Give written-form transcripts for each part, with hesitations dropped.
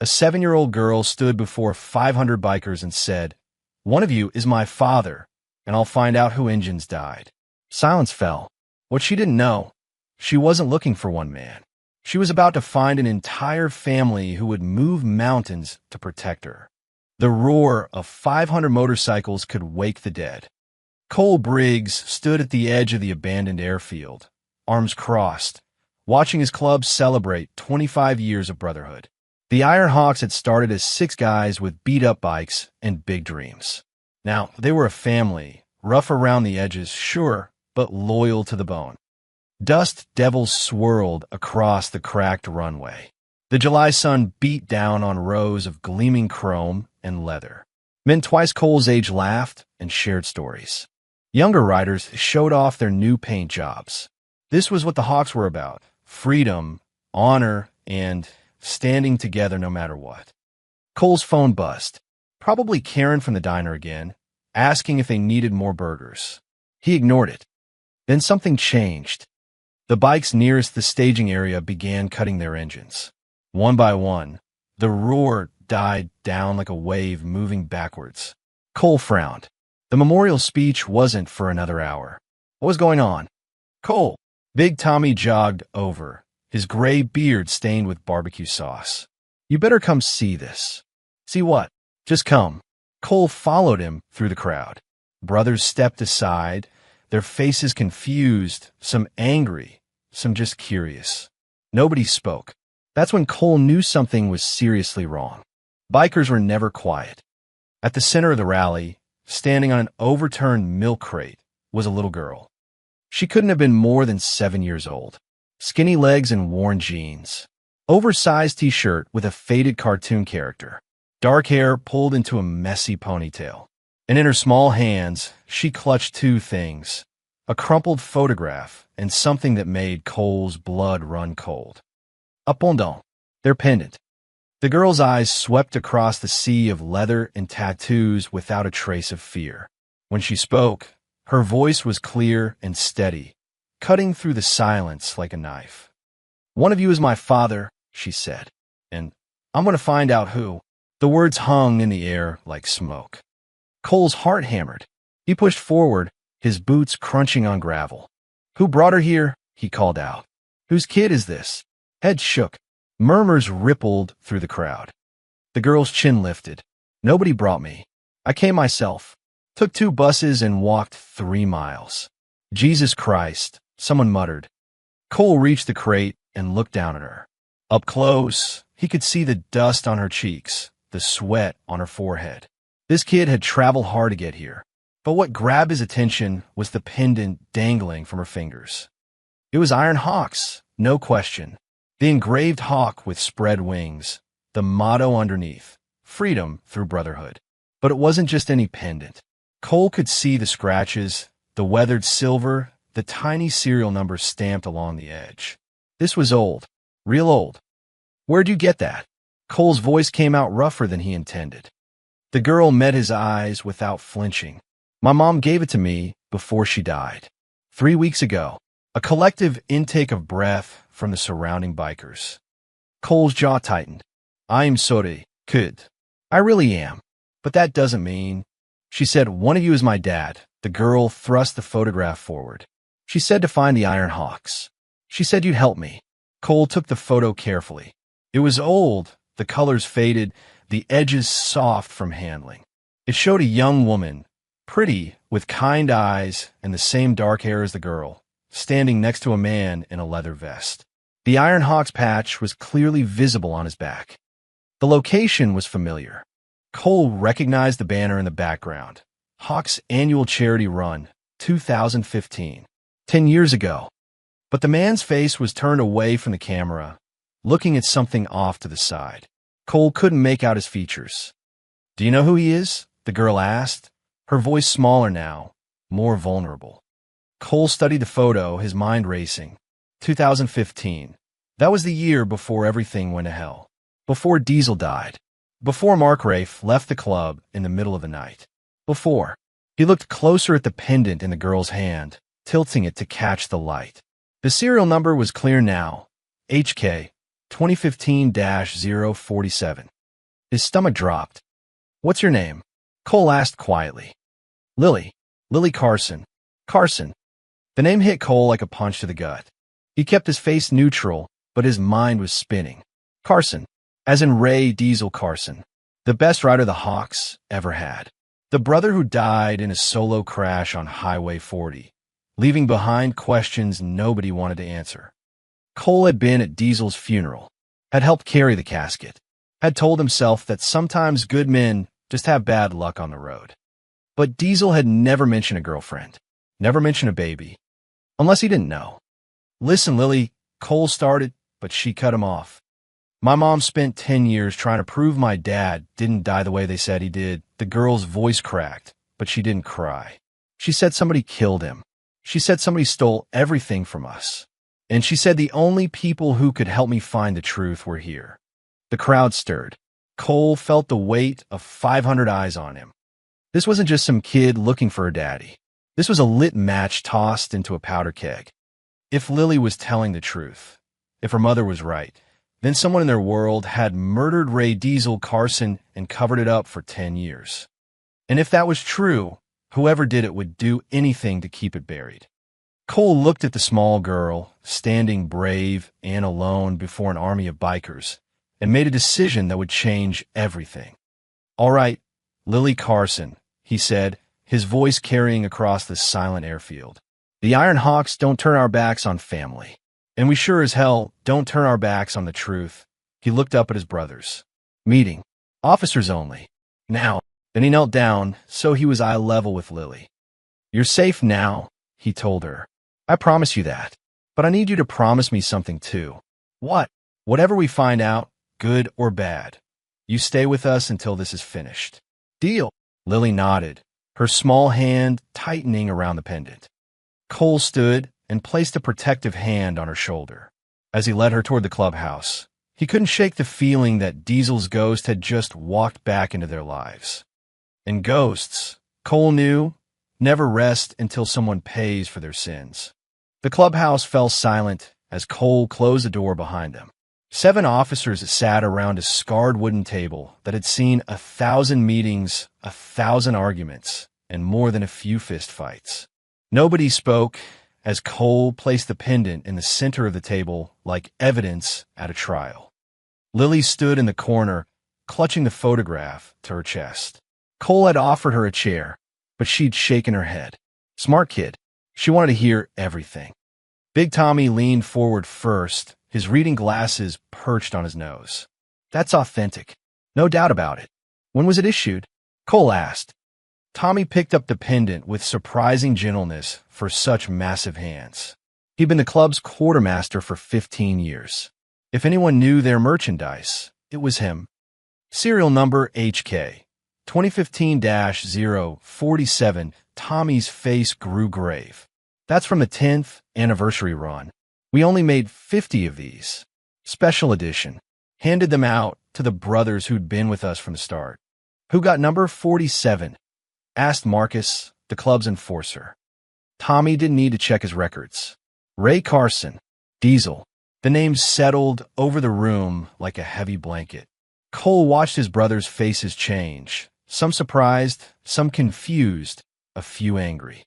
A 7-year-old girl stood before 500 bikers and said, "One of you is my father, and I'll find out who engines died." Silence fell. What she didn't know, she wasn't looking for one man. She was about to find an entire family who would move mountains to protect her. The roar of 500 motorcycles could wake the dead. Cole Briggs stood at the edge of the abandoned airfield, arms crossed, watching his club celebrate 25 years of brotherhood. The Iron Hawks had started as 6 guys with beat-up bikes and big dreams. Now, they were a family, rough around the edges, sure, but loyal to the bone. Dust devils swirled across the cracked runway. The July sun beat down on rows of gleaming chrome and leather. Men twice Cole's age laughed and shared stories. Younger riders showed off their new paint jobs. This was what the Hawks were about: freedom, honor, and standing together no matter what. Cole's phone buzzed. Probably Karen from the diner again, asking if they needed more burgers. He ignored it. Then something changed. The bikes nearest the staging area began cutting their engines. One by one, the roar died down like a wave moving backwards. Cole frowned. The memorial speech wasn't for another hour. What was going on? "Cole!" Big Tommy jogged over, his gray beard stained with barbecue sauce. "You better come see this." "See what?" "Just come." Cole followed him through the crowd. Brothers stepped aside, their faces confused, some angry, some just curious. Nobody spoke. That's when Cole knew something was seriously wrong. Bikers were never quiet. At the center of the rally, standing on an overturned milk crate, was a little girl. She couldn't have been more than 7 years old. Skinny legs and worn jeans. Oversized t-shirt with a faded cartoon character. Dark hair pulled into a messy ponytail. And in her small hands, she clutched 2 things: a crumpled photograph and something that made Cole's blood run cold. A pendant, their pendant. The girl's eyes swept across the sea of leather and tattoos without a trace of fear. When she spoke, her voice was clear and steady, cutting through the silence like a knife. "One of you is my father," she said, "and I'm going to find out who." The words hung in the air like smoke. Cole's heart hammered. He pushed forward, his boots crunching on gravel. "Who brought her here?" he called out. "Whose kid is this?" Heads shook. Murmurs rippled through the crowd. The girl's chin lifted. "Nobody brought me. I came myself. Took 2 buses and walked 3 miles. "Jesus Christ," someone muttered. Cole reached the crate and looked down at her. Up close, he could see the dust on her cheeks, the sweat on her forehead. This kid had traveled hard to get here. But what grabbed his attention was the pendant dangling from her fingers. It was Iron Hawks, no question. The engraved hawk with spread wings, the motto underneath, freedom through brotherhood. But it wasn't just any pendant. Cole could see the scratches, the weathered silver, the tiny serial number stamped along the edge. This was old, real old. "Where'd you get that?" Cole's voice came out rougher than he intended. The girl met his eyes without flinching. "My mom gave it to me before she died. 3 weeks ago." A collective intake of breath from the surrounding bikers. Cole's jaw tightened. "I'm sorry, kid. I really am. But that doesn't mean—" She said, "One of you is my dad." The girl thrust the photograph forward. "She said to find the Iron Hawks. She said you'd help me." Cole took the photo carefully. It was old, the colors faded, the edges soft from handling. It showed a young woman, pretty, with kind eyes and the same dark hair as the girl, standing next to a man in a leather vest. The Iron Hawks patch was clearly visible on his back. The location was familiar. Cole recognized the banner in the background. Hawks' annual charity run, 2015. 10 years ago. But the man's face was turned away from the camera, looking at something off to the side. Cole couldn't make out his features. "Do you know who he is?" the girl asked, her voice smaller now, more vulnerable. Cole studied the photo, his mind racing. 2015. That was the year before everything went to hell. Before Diesel died. Before Mark Rafe left the club in the middle of the night. Before. He looked closer at the pendant in the girl's hand, tilting it to catch the light. The serial number was clear now. HK 2015-047. His stomach dropped. "What's your name?" Cole asked quietly. "Lily. Lily Carson." Carson. The name hit Cole like a punch to the gut. He kept his face neutral, but his mind was spinning. Carson, as in Ray Diesel Carson, the best rider the Hawks ever had. The brother who died in a solo crash on Highway 40, leaving behind questions nobody wanted to answer. Cole had been at Diesel's funeral, had helped carry the casket, had told himself that sometimes good men just have bad luck on the road. But Diesel had never mentioned a girlfriend, never mentioned a baby, unless he didn't know. "Listen, Lily," Cole started, but she cut him off. "My mom spent 10 years trying to prove my dad didn't die the way they said he did." The girl's voice cracked, but she didn't cry. "She said somebody killed him. She said somebody stole everything from us. And she said the only people who could help me find the truth were here." The crowd stirred. Cole felt the weight of 500 eyes on him. This wasn't just some kid looking for a daddy. This was a lit match tossed into a powder keg. If Lily was telling the truth, if her mother was right, then someone in their world had murdered Ray Diesel Carson and covered it up for 10 years. And if that was true, whoever did it would do anything to keep it buried. Cole looked at the small girl, standing brave and alone before an army of bikers, and made a decision that would change everything. "All right, Lily Carson," he said, his voice carrying across the silent airfield. "The Iron Hawks don't turn our backs on family. And we sure as hell don't turn our backs on the truth." He looked up at his brothers. "Meeting. Officers only. Now." Then he knelt down, so he was eye level with Lily. "You're safe now," he told her. "I promise you that. But I need you to promise me something too." "What?" "Whatever we find out, good or bad, you stay with us until this is finished." "Deal." Lily nodded, her small hand tightening around the pendant. Cole stood and placed a protective hand on her shoulder. As he led her toward the clubhouse, he couldn't shake the feeling that Diesel's ghost had just walked back into their lives. And ghosts, Cole knew, never rest until someone pays for their sins. The clubhouse fell silent as Cole closed the door behind them. 7 officers sat around a scarred wooden table that had seen 1,000 meetings, 1,000 arguments, and more than a few fistfights. Nobody spoke as Cole placed the pendant in the center of the table like evidence at a trial. Lily stood in the corner, clutching the photograph to her chest. Cole had offered her a chair, but she'd shaken her head. Smart kid. She wanted to hear everything. Big Tommy leaned forward first, his reading glasses perched on his nose. "That's authentic. No doubt about it. When was it issued?" Cole asked. Tommy picked up the pendant with surprising gentleness for such massive hands. He'd been the club's quartermaster for 15 years. If anyone knew their merchandise, it was him. Serial number HK, 2015-047. Tommy's face grew grave. "That's from the 10th anniversary run. We only made 50 of these. Special edition. Handed them out to the brothers who'd been with us from the start." "Who got number 47? Asked Marcus, the club's enforcer. Tommy didn't need to check his records. "Ray Carson. Diesel." The name settled over the room like a heavy blanket. Cole watched his brothers' faces change, some surprised, some confused, a few angry.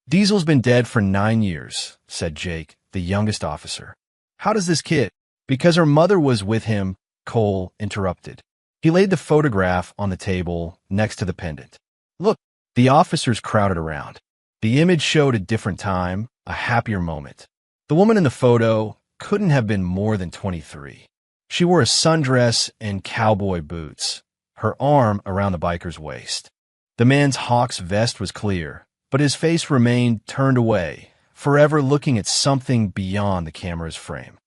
"Diesel's been dead for 9 years, said Jake, the youngest officer. "How does this kid?" "Because her mother was with him," Cole interrupted. He laid the photograph on the table next to the pendant. "Look." The officers crowded around. The image showed a different time, a happier moment. The woman in the photo couldn't have been more than 23. She wore a sundress and cowboy boots, her arm around the biker's waist. The man's Hawks vest was clear, but his face remained turned away, forever looking at something beyond the camera's frame.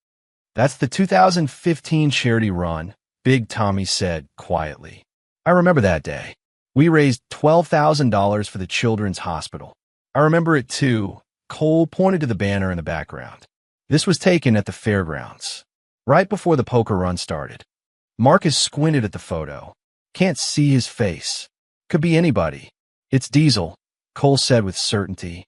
"That's the 2015 charity run," Big Tommy said quietly. "I remember that day. We raised $12,000 for the Children's Hospital. I remember it too." Cole pointed to the banner in the background. "This was taken at the fairgrounds, right before the poker run started." Marcus squinted at the photo. "Can't see his face. Could be anybody." "It's Diesel," Cole said with certainty.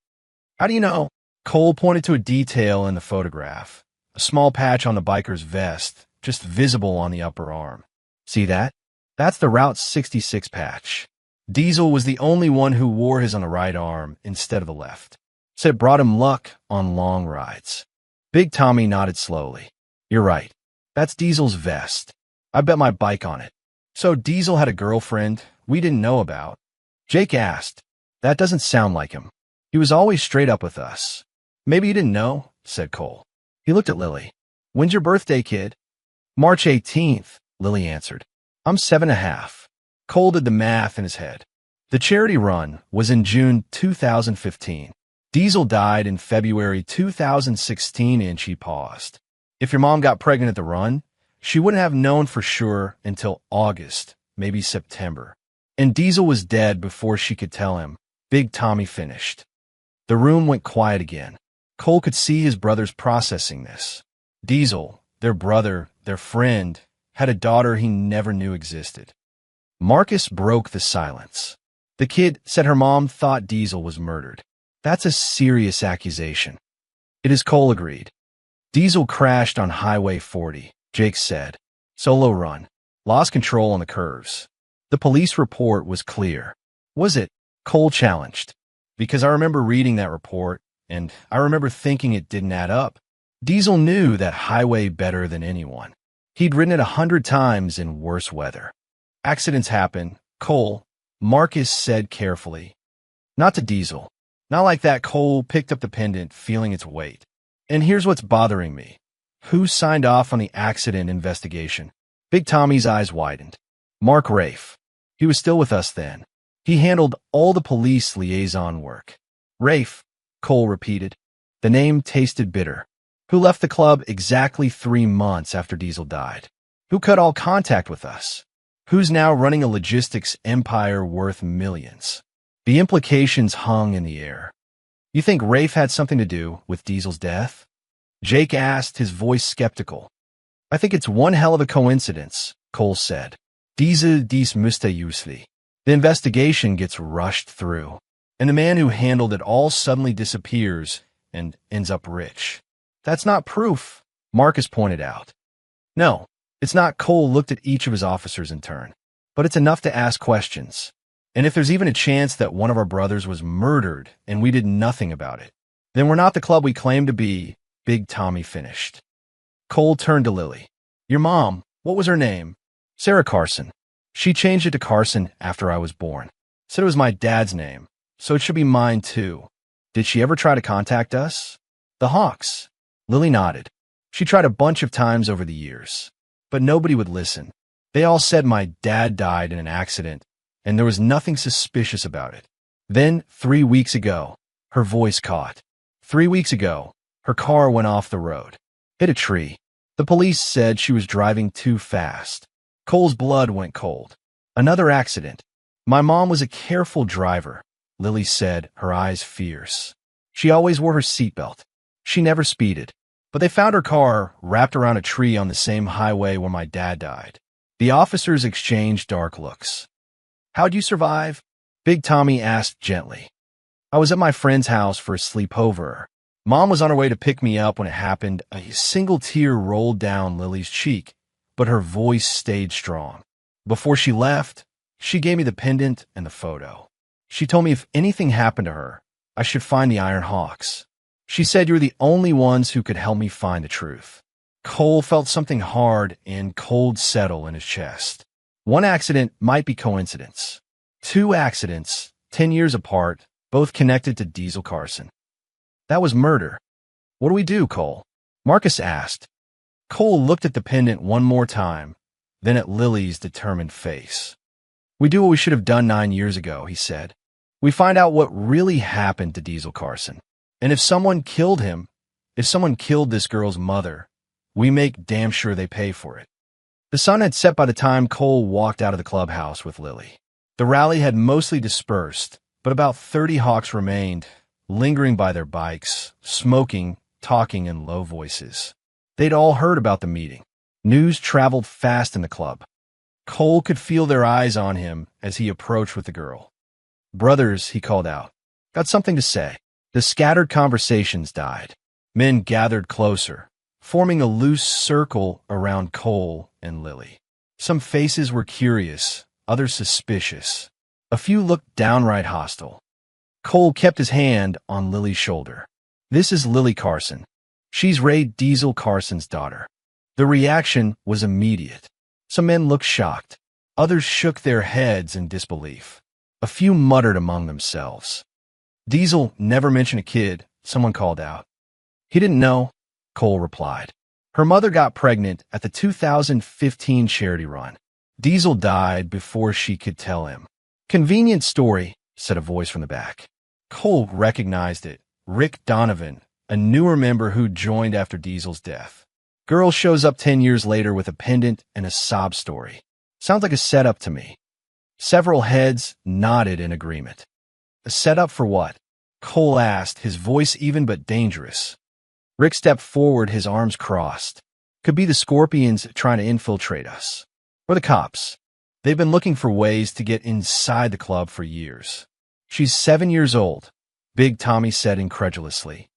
"How do you know?" Cole pointed to a detail in the photograph, a small patch on the biker's vest, just visible on the upper arm. See that? That's the Route 66 patch. Diesel was the only one who wore his on the right arm instead of the left. Said it brought him luck on long rides. Big Tommy nodded slowly. You're right. That's Diesel's vest. I bet my bike on it. So Diesel had a girlfriend we didn't know about? Jake asked. That doesn't sound like him. He was always straight up with us. Maybe you didn't know, said Cole. He looked at Lily. When's your birthday, kid? March 18th, Lily answered. I'm 7.5. Cole did the math in his head. The charity run was in June 2015. Diesel died in February 2016, and she paused. If your mom got pregnant at the run, she wouldn't have known for sure until August, maybe September. And Diesel was dead before she could tell him. Big Tommy finished. The room went quiet again. Cole could see his brothers processing this. Diesel, their brother, their friend, had a daughter he never knew existed. Marcus broke the silence. The kid said her mom thought Diesel was murdered. That's a serious accusation. It is, Cole agreed. Diesel crashed on Highway 40, Jake said. Solo run. Lost control on the curves. The police report was clear. Was it? Cole challenged. Because I remember reading that report, and I remember thinking it didn't add up. Diesel knew that highway better than anyone. He'd ridden it 100 times in worse weather. Accidents happen, Cole, Marcus said carefully. Not to Diesel. Not like that. Cole picked up the pendant, feeling its weight. And here's what's bothering me. Who signed off on the accident investigation? Big Tommy's eyes widened. Mark Rafe. He was still with us then. He handled all the police liaison work. Rafe, Cole repeated. The name tasted bitter. Who left the club exactly 3 months after Diesel died? Who cut all contact with us? Who's now running a logistics empire worth millions? The implications hung in the air. You think Rafe had something to do with Diesel's death? Jake asked, his voice skeptical. I think it's one hell of a coincidence, Cole said. Dies müsste usually. The investigation gets rushed through, and the man who handled it all suddenly disappears and ends up rich. That's not proof, Marcus pointed out. No, it's not. Cole looked at each of his officers in turn. But it's enough to ask questions. And if there's even a chance that one of our brothers was murdered and we did nothing about it, then we're not the club we claim to be, Big Tommy finished. Cole turned to Lily. Your mom, what was her name? Sarah Carson. She changed it to Carson after I was born. Said it was my dad's name, so it should be mine too. Did she ever try to contact us? The Hawks. Lily nodded. She tried a bunch of times over the years, but nobody would listen. They all said my dad died in an accident, and there was nothing suspicious about it. Then, 3 weeks ago, her voice caught. 3 weeks ago, her car went off the road. Hit a tree. The police said she was driving too fast. Cole's blood went cold. Another accident. My mom was a careful driver, Lily said, her eyes fierce. She always wore her seatbelt. She never speeded. But they found her car wrapped around a tree on the same highway where my dad died. The officers exchanged dark looks. How'd you survive? Big Tommy asked gently. I was at my friend's house for a sleepover. Mom was on her way to pick me up when it happened. A single tear rolled down Lily's cheek, but her voice stayed strong. Before she left, she gave me the pendant and the photo. She told me if anything happened to her, I should find the Iron Hawks. She said you're the only ones who could help me find the truth. Cole felt something hard and cold settle in his chest. One accident might be coincidence. 2 accidents, 10 years apart, both connected to Diesel Carson. That was murder. What do we do, Cole? Marcus asked. Cole looked at the pendant one more time, then at Lily's determined face. We do what we should have done 9 years ago, he said. We find out what really happened to Diesel Carson. And if someone killed him, if someone killed this girl's mother, we make damn sure they pay for it. The sun had set by the time Cole walked out of the clubhouse with Lily. The rally had mostly dispersed, but about 30 Hawks remained, lingering by their bikes, smoking, talking in low voices. They'd all heard about the meeting. News traveled fast in the club. Cole could feel their eyes on him as he approached with the girl. Brothers, he called out. Got something to say. The scattered conversations died. Men gathered closer. forming a loose circle around Cole and Lily. Some faces were curious, others suspicious. A few looked downright hostile. Cole kept his hand on Lily's shoulder. "This is Lily Carson. She's Ray Diesel Carson's daughter." The reaction was immediate. Some men looked shocked. Others shook their heads in disbelief. A few muttered among themselves. "Diesel never mentioned a kid," someone called out. "He didn't know," Cole replied. "Her mother got pregnant at the 2015 charity run. Diesel died before she could tell him." "Convenient story," said a voice from the back. Cole recognized it. Rick Donovan, a newer member who joined after Diesel's death. Girl shows up 10 years later with a pendant and a sob story. Sounds like a setup to me. Several heads nodded in agreement. A setup for what? Cole asked, his voice even but dangerous. Rick stepped forward, his arms crossed. Could be the Scorpions trying to infiltrate us. Or the cops. They've been looking for ways to get inside the club for years. "She's 7 years old," Big Tommy said incredulously.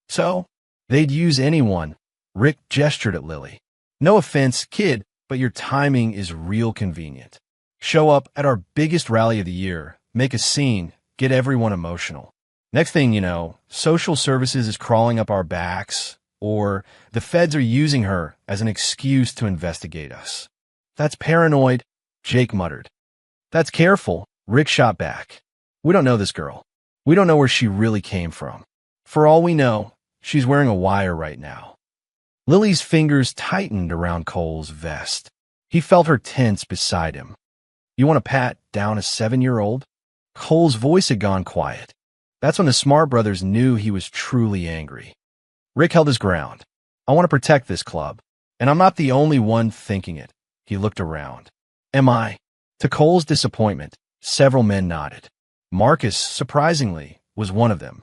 "So? They'd use anyone." Rick gestured at Lily. "No offense, kid, but your timing is real convenient. Show up at our biggest rally of the year, make a scene, get everyone emotional. Next thing you know, social services is crawling up our backs, or the feds are using her as an excuse to investigate us." "That's paranoid," Jake muttered. "That's careful," Rick shot back. "We don't know this girl. We don't know where she really came from. For all we know, she's wearing a wire right now." Lily's fingers tightened around Cole's vest. He felt her tense beside him. "You want to pat down a 7-year-old? Cole's voice had gone quiet. That's when the Smart Brothers knew he was truly angry. Rick held his ground. "I want to protect this club, and I'm not the only one thinking it." He looked around. "Am I?" To Cole's disappointment, several men nodded. Marcus, surprisingly, was one of them.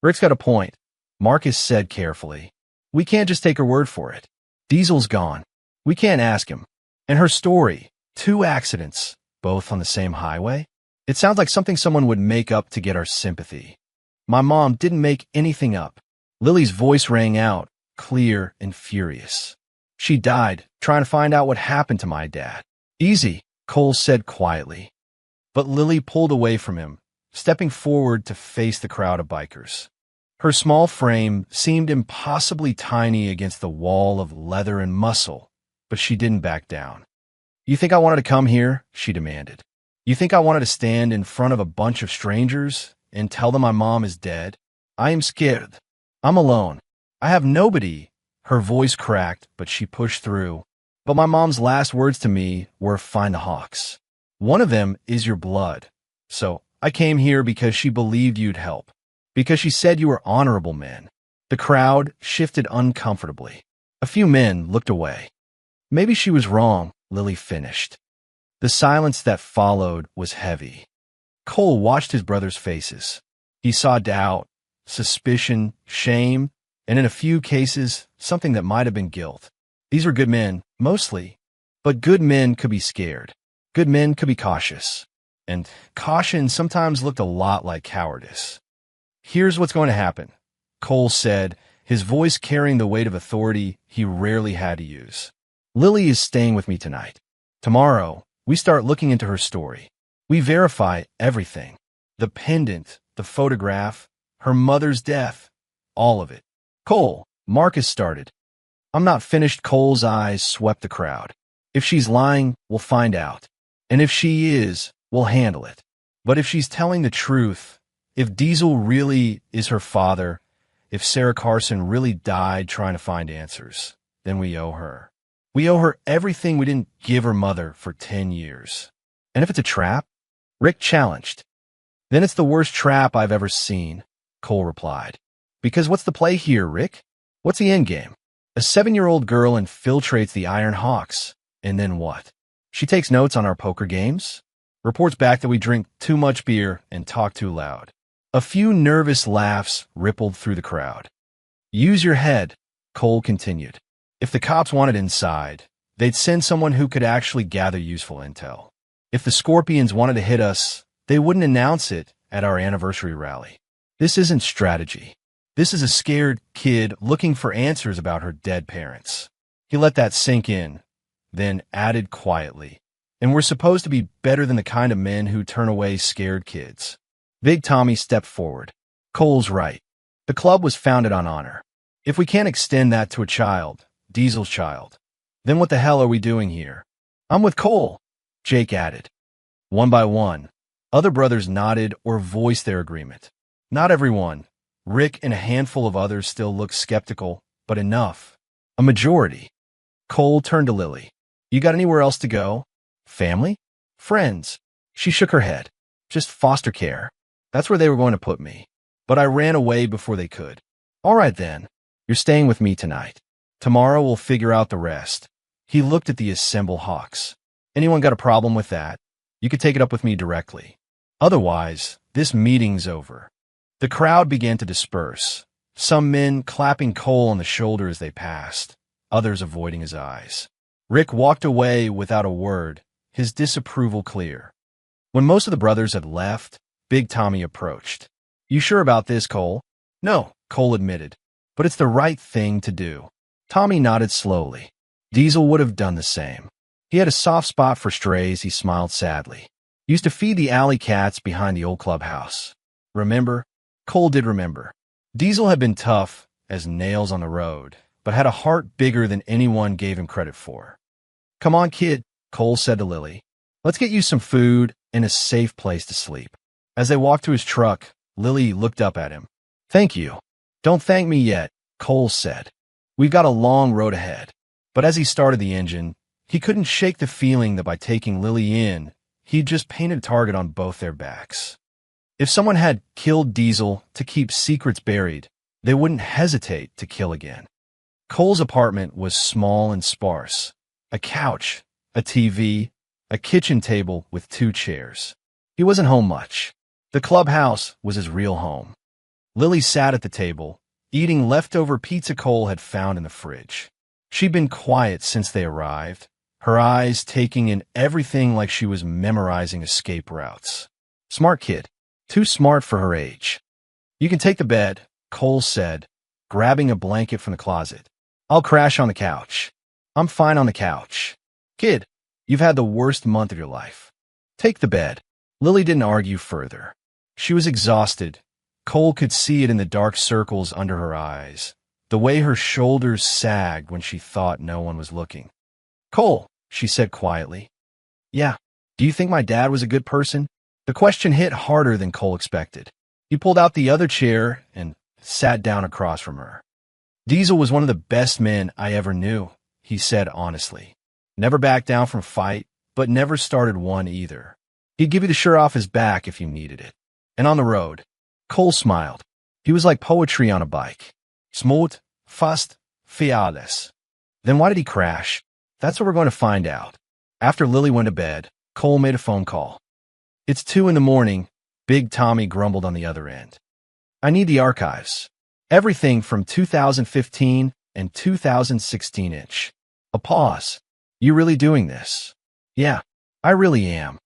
"Rick's got a point," Marcus said carefully. "We can't just take her word for it. Diesel's gone. We can't ask him. And her story, 2 accidents, both on the same highway? It sounds like something someone would make up to get our sympathy. My mom didn't make anything up." Lily's voice rang out, clear and furious. "She died trying to find out what happened to my dad." "Easy," Cole said quietly. But Lily pulled away from him, stepping forward to face the crowd of bikers. Her small frame seemed impossibly tiny against the wall of leather and muscle, but she didn't back down. "You think I wanted to come here?" she demanded. "You think I wanted to stand in front of a bunch of strangers and tell them my mom is dead? I am scared. I'm alone. I have nobody." Her voice cracked, but she pushed through. "But my mom's last words to me were, 'Find the Hawks.' One of them is your blood. So I came here because she believed you'd help. Because she said you were honorable men." The crowd shifted uncomfortably. A few men looked away. "Maybe she was wrong," Lily finished. The silence that followed was heavy. Cole watched his brothers' faces. He saw doubt, suspicion, shame, and in a few cases, something that might have been guilt. These were good men, mostly. But good men could be scared. Good men could be cautious. And caution sometimes looked a lot like cowardice. "Here's what's going to happen," Cole said, his voice carrying the weight of authority he rarely had to use. "Lily is staying with me tonight. Tomorrow, we start looking into her story. We verify everything. The pendant, the photograph, her mother's death, all of it." "Cole," Marcus started. "I'm not finished." Cole's eyes swept the crowd. "If she's lying, we'll find out. And if she is, we'll handle it. But if she's telling the truth, if Diesel really is her father, if Sarah Carson really died trying to find answers, then we owe her. We owe her everything we didn't give her mother for 10 years. And if it's a trap?" Rick challenged. "Then it's the worst trap I've ever seen," Cole replied. "Because what's the play here, Rick? What's the end game? A 7-year-old girl infiltrates the Iron Hawks, and then what? She takes notes on our poker games, reports back that we drink too much beer and talk too loud." A few nervous laughs rippled through the crowd. "Use your head," Cole continued. "If the cops wanted inside, they'd send someone who could actually gather useful intel. If the Scorpions wanted to hit us, they wouldn't announce it at our anniversary rally. This isn't strategy. This is a scared kid looking for answers about her dead parents. He let that sink in, then added quietly, and we're supposed to be better than the kind of men who turn away scared kids. Big Tommy stepped forward. Cole's right. The club was founded on honor. If we can't extend that to a child, Diesel's child, then what the hell are we doing here? I'm with Cole, Jake added. One by one, other brothers nodded or voiced their agreement. Not everyone. Rick and a handful of others still looked skeptical, but enough. A majority. Cole turned to Lily. You got anywhere else to go? Family? Friends? She shook her head. Just foster care. That's where they were going to put me. But I ran away before they could. All right then. You're staying with me tonight. Tomorrow we'll figure out the rest. He looked at the assembled hawks. Anyone got a problem with that? You could take it up with me directly. Otherwise, this meeting's over. The crowd began to disperse, some men clapping Cole on the shoulder as they passed, others avoiding his eyes. Rick walked away without a word, his disapproval clear. When most of the brothers had left, Big Tommy approached. You sure about this, Cole? No, Cole admitted, but it's the right thing to do. Tommy nodded slowly. Diesel would have done the same. He had a soft spot for strays, he smiled sadly. Used to feed the alley cats behind the old clubhouse. Remember? Cole did remember. Diesel had been tough as nails on the road, but had a heart bigger than anyone gave him credit for. Come on, kid, Cole said to Lily. Let's get you some food and a safe place to sleep. As they walked to his truck, Lily looked up at him. Thank you. Don't thank me yet, Cole said. We've got a long road ahead. But as he started the engine, he couldn't shake the feeling that by taking Lily in, he'd just painted a target on both their backs. If someone had killed Diesel to keep secrets buried, they wouldn't hesitate to kill again. Cole's apartment was small and sparse. A couch, a TV, a kitchen table with 2 chairs. He wasn't home much. The clubhouse was his real home. Lily sat at the table, eating leftover pizza Cole had found in the fridge. She'd been quiet since they arrived, her eyes taking in everything like she was memorizing escape routes. Smart kid. Too smart for her age. You can take the bed, Cole said, grabbing a blanket from the closet. I'll crash on the couch. I'm fine on the couch. Kid, you've had the worst month of your life. Take the bed. Lily didn't argue further. She was exhausted. Cole could see it in the dark circles under her eyes, the way her shoulders sagged when she thought no one was looking. Cole, she said quietly. Yeah, do you think my dad was a good person? The question hit harder than Cole expected. He pulled out the other chair and sat down across from her. Diesel was one of the best men I ever knew, he said honestly. Never backed down from a fight, but never started one either. He'd give you the shirt off his back if you needed it. And on the road, Cole smiled. He was like poetry on a bike. Smooth, fast, fearless. Then why did he crash? That's what we're going to find out. After Lily went to bed, Cole made a phone call. It's 2 a.m, Big Tommy grumbled on the other end. I need the archives. Everything from 2015 and 2016-inch. A pause. You really doing this? Yeah, I really am.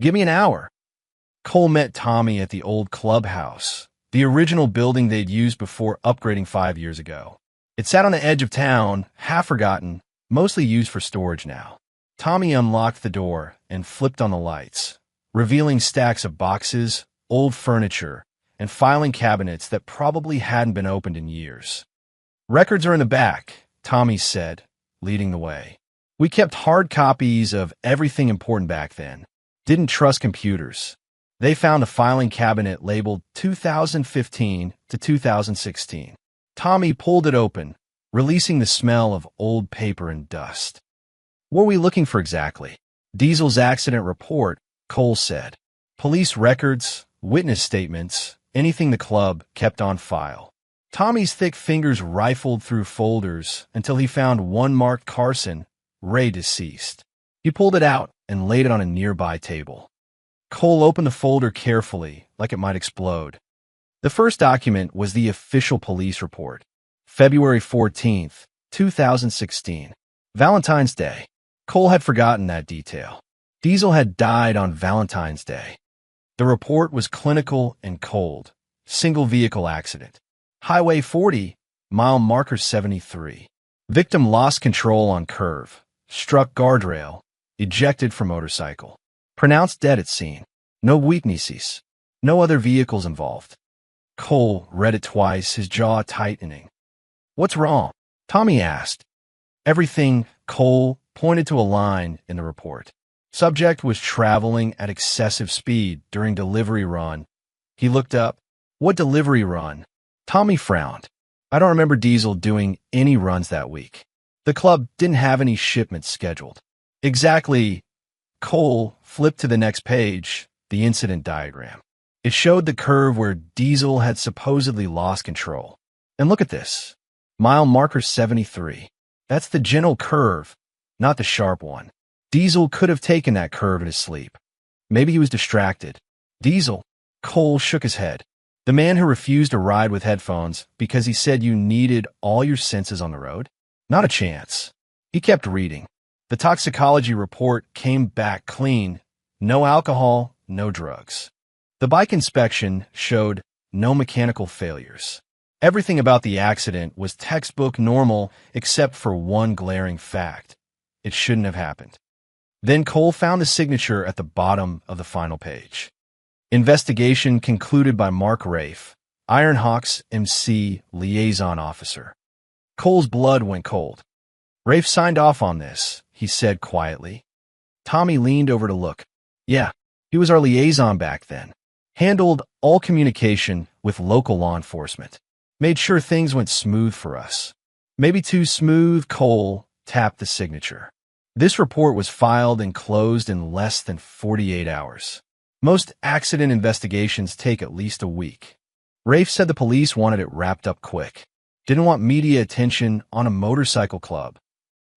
Give me an hour. Cole met Tommy at the old clubhouse, the original building they'd used before upgrading 5 years ago. It sat on the edge of town, half forgotten, mostly used for storage now. Tommy unlocked the door and flipped on the lights, revealing stacks of boxes, old furniture, and filing cabinets that probably hadn't been opened in years. Records are in the back, Tommy said, leading the way. We kept hard copies of everything important back then. Didn't trust computers. They found a filing cabinet labeled 2015 to 2016. Tommy pulled it open, releasing the smell of old paper and dust. What were we looking for exactly? Diesel's accident report, Cole said. Police records, witness statements, anything the club kept on file. Tommy's thick fingers rifled through folders until he found one marked Carson, Ray deceased. He pulled it out and laid it on a nearby table. Cole opened the folder carefully, like it might explode. The first document was the official police report. February 14th, 2016. Valentine's Day. Cole had forgotten that detail. Diesel had died on Valentine's Day. The report was clinical and cold. Single vehicle accident. Highway 40, mile marker 73. Victim lost control on curve, struck guardrail, ejected from motorcycle. Pronounced dead at scene. No witnesses. No other vehicles involved. Cole read it twice, his jaw tightening. What's wrong? Tommy asked. Everything. Cole pointed to a line in the report. Subject was traveling at excessive speed during delivery run. He looked up. What delivery run? Tommy frowned. I don't remember Diesel doing any runs that week. The club didn't have any shipments scheduled. Exactly. Cole flipped to the next page, the incident diagram. It showed the curve where Diesel had supposedly lost control. And look at this. Mile marker 73. That's the gentle curve, not the sharp one. Diesel could have taken that curve in his sleep. Maybe he was distracted. Diesel. Cole shook his head. The man who refused a ride with headphones because he said you needed all your senses on the road? Not a chance. He kept reading. The toxicology report came back clean. No alcohol, no drugs. The bike inspection showed no mechanical failures. Everything about the accident was textbook normal except for one glaring fact. It shouldn't have happened. Then Cole found the signature at the bottom of the final page. Investigation concluded by Mark Rafe, Ironhawks MC Liaison Officer. Cole's blood went cold. Rafe signed off on this, he said quietly. Tommy leaned over to look. Yeah, he was our liaison back then. Handled all communication with local law enforcement. Made sure things went smooth for us. Maybe too smooth. Cole tapped the signature. This report was filed and closed in less than 48 hours. Most accident investigations take at least a week. Rafe said the police wanted it wrapped up quick. Didn't want media attention on a motorcycle club.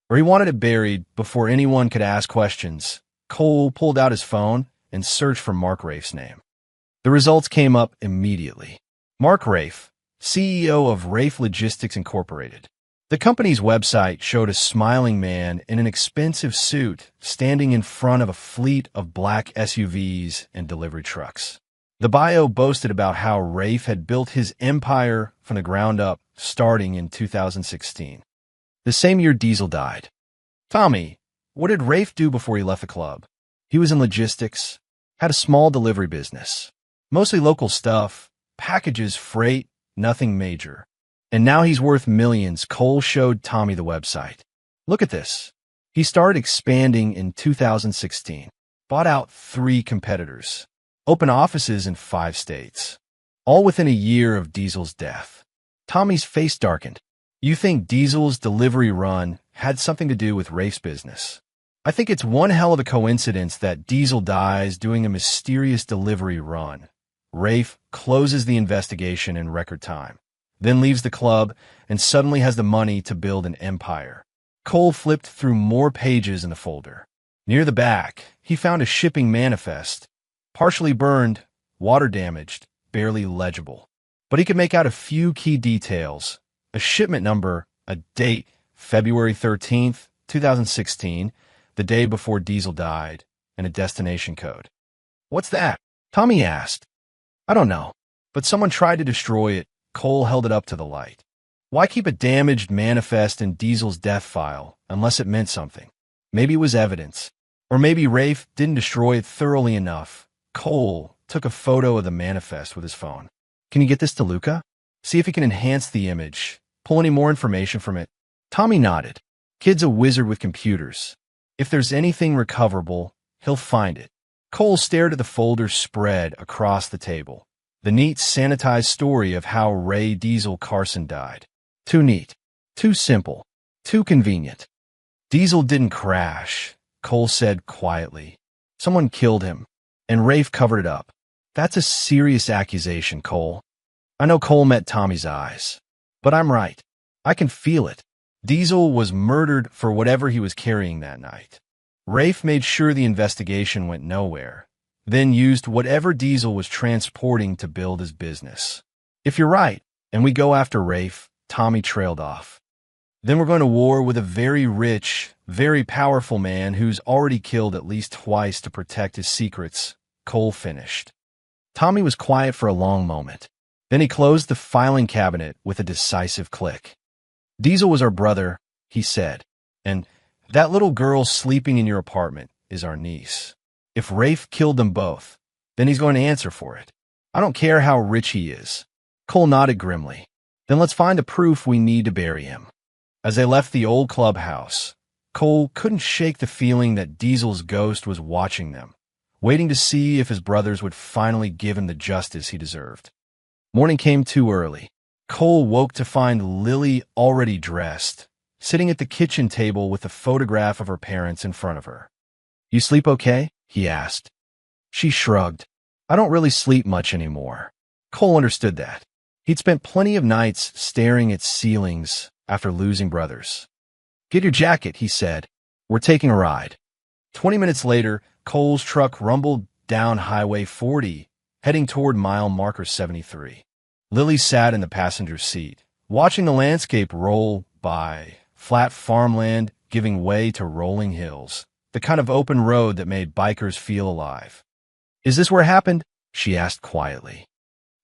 Or he wanted it buried before anyone could ask questions. Cole pulled out his phone and searched for Mark Rafe's name. The results came up immediately. Mark Rafe, CEO of Rafe Logistics Incorporated. The company's website showed a smiling man in an expensive suit standing in front of a fleet of black SUVs and delivery trucks. The bio boasted about how Rafe had built his empire from the ground up starting in 2016. The same year Diesel died. Tommy, what did Rafe do before he left the club? He was in logistics, had a small delivery business. Mostly local stuff, packages, freight, nothing major. And now he's worth millions. Cole showed Tommy the website. Look at this. He started expanding in 2016. Bought out 3 competitors. Opened offices in 5 states. All within a year of Diesel's death. Tommy's face darkened. You think Diesel's delivery run had something to do with Rafe's business? I think it's one hell of a coincidence that Diesel dies doing a mysterious delivery run. Rafe closes the investigation in record time. Then leaves the club and suddenly has the money to build an empire. Cole flipped through more pages in the folder. Near the back, he found a shipping manifest. Partially burned, water damaged, barely legible. But he could make out a few key details. A shipment number, a date, February 13th, 2016, the day before Diesel died, and a destination code. What's that? Tommy asked. I don't know, but someone tried to destroy it. Cole held it up to the light. Why keep a damaged manifest in Diesel's death file unless it meant something? Maybe it was evidence. Or maybe Rafe didn't destroy it thoroughly enough. Cole took a photo of the manifest with his phone. Can you get this to Luca? See if he can enhance the image. Pull any more information from it. Tommy nodded. Kid's a wizard with computers. If there's anything recoverable, he'll find it. Cole stared at the folder spread across the table. The neat, sanitized story of how Ray Diesel Carson died. Too neat. Too simple. Too convenient. Diesel didn't crash, Cole said quietly. Someone killed him, and Rafe covered it up. That's a serious accusation, Cole. I know Cole met Tommy's eyes, but I'm right. I can feel it. Diesel was murdered for whatever he was carrying that night. Rafe made sure the investigation went nowhere, then used whatever Diesel was transporting to build his business. If you're right, and we go after Rafe, Tommy trailed off. Then we're going to war with a very rich, very powerful man who's already killed at least twice to protect his secrets, Cole finished. Tommy was quiet for a long moment. Then he closed the filing cabinet with a decisive click. Diesel was our brother, he said, and that little girl sleeping in your apartment is our niece. If Rafe killed them both, then he's going to answer for it. I don't care how rich he is. Cole nodded grimly. Then let's find the proof we need to bury him. As they left the old clubhouse, Cole couldn't shake the feeling that Diesel's ghost was watching them, waiting to see if his brothers would finally give him the justice he deserved. Morning came too early. Cole woke to find Lily already dressed, sitting at the kitchen table with a photograph of her parents in front of her. You sleep okay? He asked. She shrugged. I don't really sleep much anymore. Cole understood that. He'd spent plenty of nights staring at ceilings after losing brothers. Get your jacket, he said. We're taking a ride. 20 minutes later, Cole's truck rumbled down Highway 40, heading toward mile marker 73. Lily sat in the passenger seat, watching the landscape roll by, flat farmland giving way to rolling hills, the kind of open road that made bikers feel alive. Is this where it happened? She asked quietly.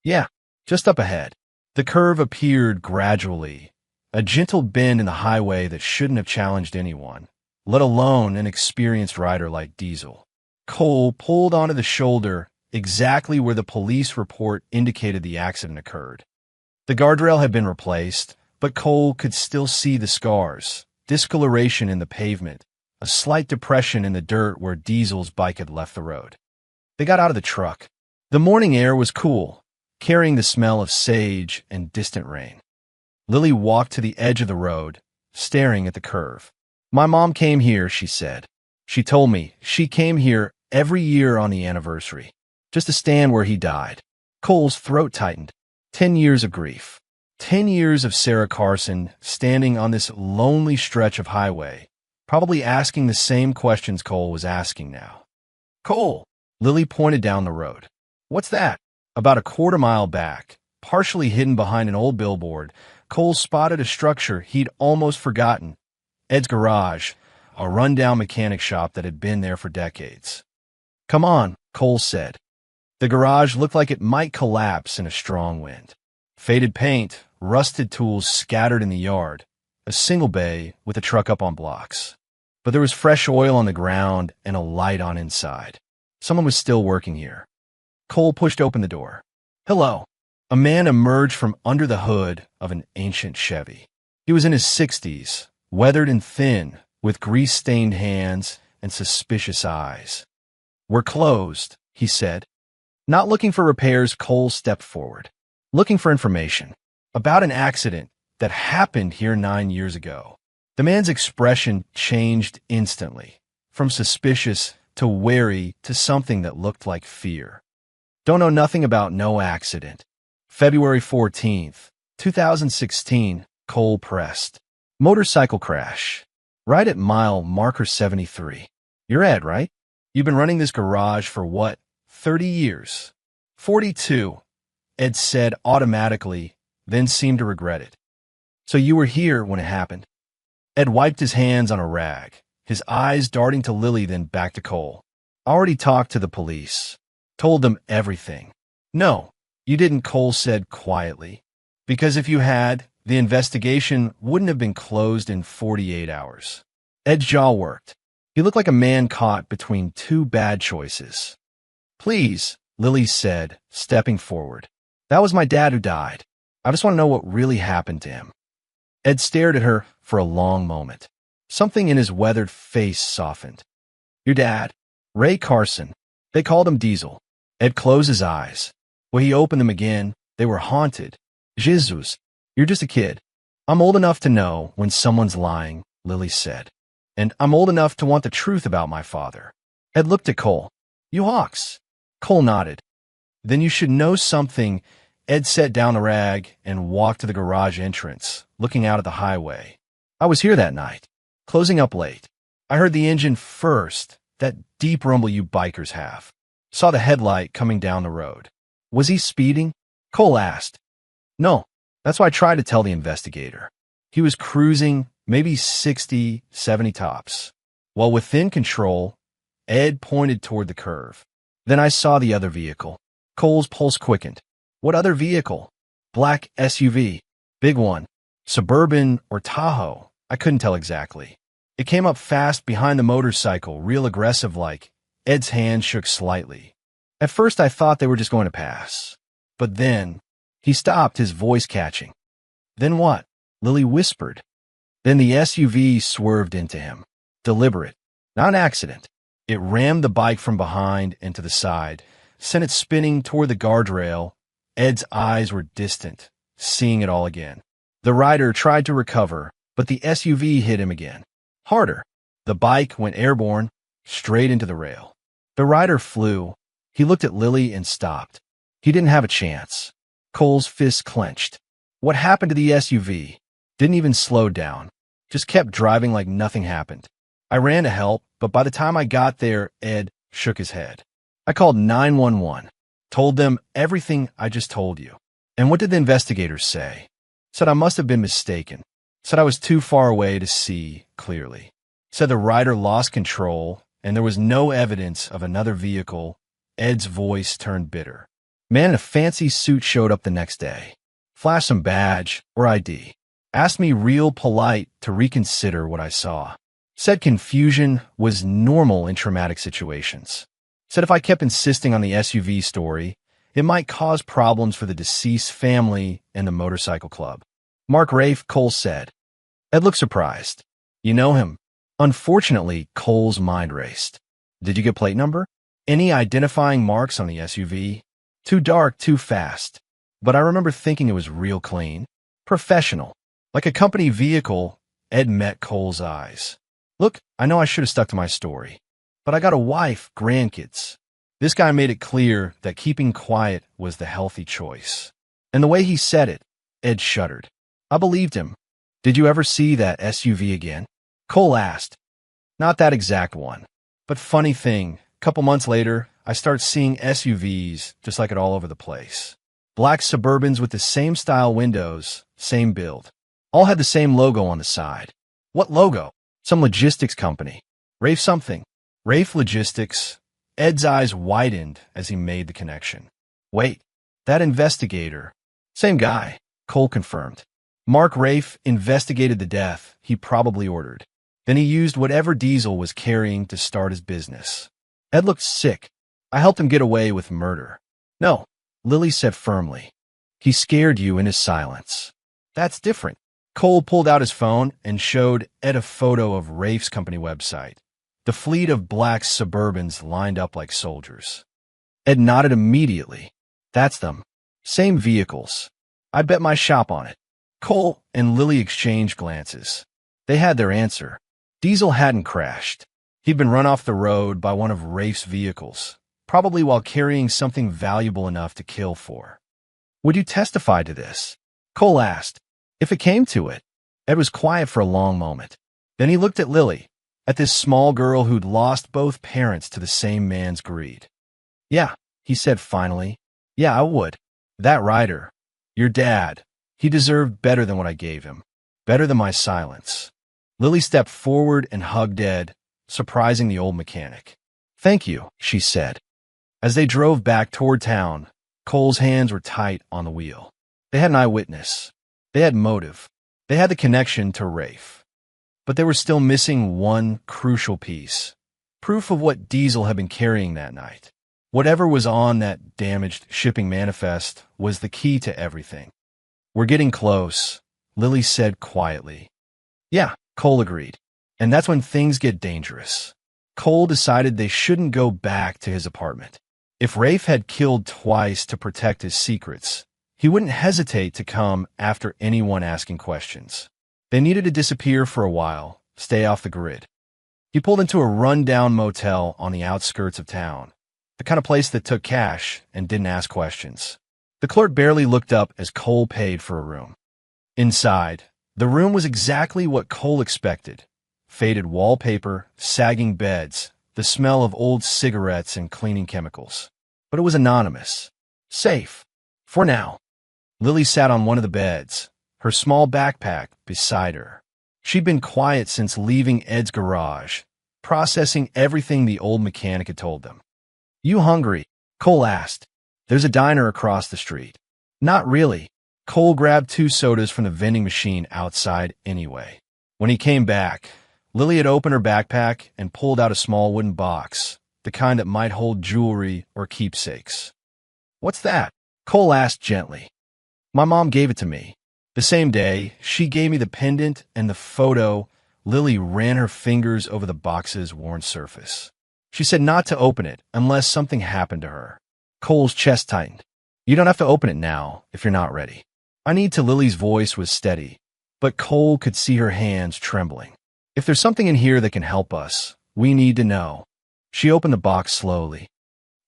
Yeah, just up ahead. The curve appeared gradually, a gentle bend in the highway that shouldn't have challenged anyone, let alone an experienced rider like Diesel. Cole pulled onto the shoulder exactly where the police report indicated the accident occurred. The guardrail had been replaced, but Cole could still see the scars, discoloration in the pavement, a slight depression in the dirt where Diesel's bike had left the road. They got out of the truck. The morning air was cool, carrying the smell of sage and distant rain. Lily walked to the edge of the road, staring at the curve. My mom came here, she said. She told me she came here every year on the anniversary, just to stand where he died. Cole's throat tightened. 10 years of grief. 10 years of Sarah Carson standing on this lonely stretch of highway, probably asking the same questions Cole was asking now. Cole! Lily pointed down the road. What's that? About a quarter mile back, partially hidden behind an old billboard, Cole spotted a structure he'd almost forgotten. Ed's garage, a rundown mechanic shop that had been there for decades. Come on, Cole said. The garage looked like it might collapse in a strong wind. Faded paint, rusted tools scattered in the yard, a single bay with a truck up on blocks. But there was fresh oil on the ground and a light on inside. Someone was still working here. Cole pushed open the door. Hello. A man emerged from under the hood of an ancient Chevy. He was in his 60s, weathered and thin, with grease-stained hands and suspicious eyes. We're closed, he said. Not looking for repairs, Cole stepped forward. Looking for information about an accident that happened here 9 years ago. The man's expression changed instantly, from suspicious to wary to something that looked like fear. Don't know nothing about no accident. February 14th, 2016, Cole pressed. Motorcycle crash. Right at mile marker 73. You're Ed, right? You've been running this garage for what, 30 years? 42, Ed said automatically, then seemed to regret it. So you were here when it happened? Ed wiped his hands on a rag, his eyes darting to Lily then back to Cole. I already talked to the police. Told them everything. No, you didn't, Cole said quietly. Because if you had, the investigation wouldn't have been closed in 48 hours. Ed's jaw worked. He looked like a man caught between two bad choices. Please, Lily said, stepping forward. That was my dad who died. I just want to know what really happened to him. Ed stared at her for a long moment. Something in his weathered face softened. Your dad, Ray Carson. They called him Diesel. Ed closed his eyes. When he opened them again, they were haunted. Jesus, you're just a kid. I'm old enough to know when someone's lying, Lily said. And I'm old enough to want the truth about my father. Ed looked at Cole. You Hawks. Cole nodded. Then you should know something. Ed set down the rag and walked to the garage entrance, looking out at the highway. I was here that night, closing up late. I heard the engine first, that deep rumble you bikers have. Saw the headlight coming down the road. Was he speeding? Cole asked. No, that's why I tried to tell the investigator. He was cruising, maybe 60, 70 tops. While within control, Ed pointed toward the curve. Then I saw the other vehicle. Cole's pulse quickened. What other vehicle? Black SUV. Big one. Suburban or Tahoe. I couldn't tell exactly. It came up fast behind the motorcycle, real aggressive like. Ed's hand shook slightly. At first I thought they were just going to pass. But then, he stopped, his voice catching. Then what? Lily whispered. Then the SUV swerved into him. Deliberate. Not an accident. It rammed the bike from behind and to the side, sent it spinning toward the guardrail. Ed's eyes were distant, seeing it all again. The rider tried to recover, but the SUV hit him again. Harder. The bike went airborne, straight into the rail. The rider flew. He looked at Lily and stopped. He didn't have a chance. Cole's fist clenched. What happened to the SUV? Didn't even slow down. Just kept driving like nothing happened. I ran to help, but by the time I got there, Ed shook his head. I called 911. Told them everything I just told you. And what did the investigators say? Said I must have been mistaken. Said I was too far away to see clearly. Said the rider lost control and there was no evidence of another vehicle. Ed's voice turned bitter. Man in a fancy suit showed up the next day. Flashed some badge or ID. Asked me real polite to reconsider what I saw. Said confusion was normal in traumatic situations. Said if I kept insisting on the SUV story, it might cause problems for the deceased family and the motorcycle club. Mark Rafe, Cole said. Ed looked surprised. You know him? Unfortunately, Cole's mind raced. Did you get plate number? Any identifying marks on the SUV? Too dark, too fast. But I remember thinking it was real clean. Professional. Like a company vehicle. Ed met Cole's eyes. Look, I know I should have stuck to my story. But I got a wife, grandkids. This guy made it clear that keeping quiet was the healthy choice. And the way he said it, Ed shuddered. I believed him. Did you ever see that SUV again? Cole asked. Not that exact one. But funny thing, a couple months later, I start seeing SUVs just like it all over the place. Black Suburbans with the same style windows, same build. All had the same logo on the side. What logo? Some logistics company. Rafe something. Rafe Logistics. Ed's eyes widened as he made the connection. Wait, that investigator. Same guy, Cole confirmed. Mark Rafe investigated the death he probably ordered. Then he used whatever Diesel was carrying to start his business. Ed looked sick. I helped him get away with murder. No, Lily said firmly. He scared you in his silence. That's different. Cole pulled out his phone and showed Ed a photo of Rafe's company website. The fleet of black Suburbans lined up like soldiers. Ed nodded immediately. That's them. Same vehicles. I bet my shop on it. Cole and Lily exchanged glances. They had their answer. Diesel hadn't crashed. He'd been run off the road by one of Rafe's vehicles, probably while carrying something valuable enough to kill for. Would you testify to this? Cole asked. If it came to it. Ed was quiet for a long moment. Then he looked at Lily, at this small girl who'd lost both parents to the same man's greed. Yeah, he said finally. Yeah, I would. That rider. Your dad. He deserved better than what I gave him. Better than my silence. Lily stepped forward and hugged Ed, surprising the old mechanic. Thank you, she said. As they drove back toward town, Cole's hands were tight on the wheel. They had an eyewitness. They had motive. They had the connection to Rafe. But they were still missing one crucial piece. Proof of what Diesel had been carrying that night. Whatever was on that damaged shipping manifest was the key to everything. We're getting close, Lily said quietly. Yeah, Cole agreed. And that's when things get dangerous. Cole decided they shouldn't go back to his apartment. If Rafe had killed twice to protect his secrets, he wouldn't hesitate to come after anyone asking questions. They needed to disappear for a while, stay off the grid. He pulled into a run-down motel on the outskirts of town, the kind of place that took cash and didn't ask questions. The clerk barely looked up as Cole paid for a room. Inside, the room was exactly what Cole expected. Faded wallpaper, sagging beds, the smell of old cigarettes and cleaning chemicals. But it was anonymous. Safe. For now. Lily sat on one of the beds, her small backpack beside her. She'd been quiet since leaving Ed's garage, processing everything the old mechanic had told them. You hungry? Cole asked. There's a diner across the street. Not really. Cole grabbed 2 sodas from the vending machine outside anyway. When he came back, Lily had opened her backpack and pulled out a small wooden box, the kind that might hold jewelry or keepsakes. "What's that?" Cole asked gently. "My mom gave it to me. The same day, she gave me the pendant and the photo." Lily ran her fingers over the box's worn surface. She said not to open it unless something happened to her. Cole's chest tightened. "You don't have to open it now if you're not ready." "I need to." Lily's voice was steady, but Cole could see her hands trembling. "If there's something in here that can help us, we need to know." She opened the box slowly.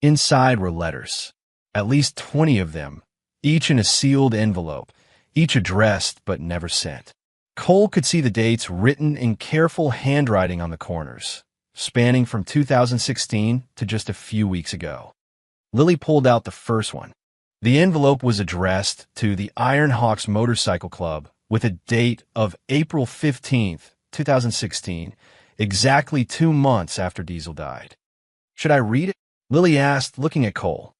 Inside were letters, at least 20 of them, each in a sealed envelope, each addressed but never sent. Cole could see the dates written in careful handwriting on the corners, spanning from 2016 to just a few weeks ago. Lily pulled out the first one. The envelope was addressed to the Iron Hawks Motorcycle Club with a date of April 15th, 2016, exactly 2 months after Diesel died. "Should I read it?" Lily asked, looking at Cole.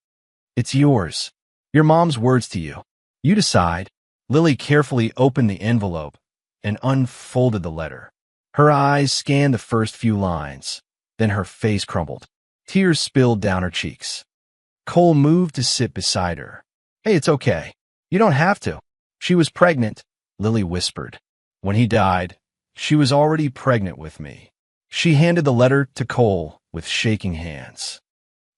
"It's yours. Your mom's words to you. You decide." Lily carefully opened the envelope and unfolded the letter. Her eyes scanned the first few lines, then her face crumbled. Tears spilled down her cheeks. Cole moved to sit beside her. "Hey, it's okay. You don't have to." "She was pregnant," Lily whispered. "When he died, she was already pregnant with me." She handed the letter to Cole with shaking hands.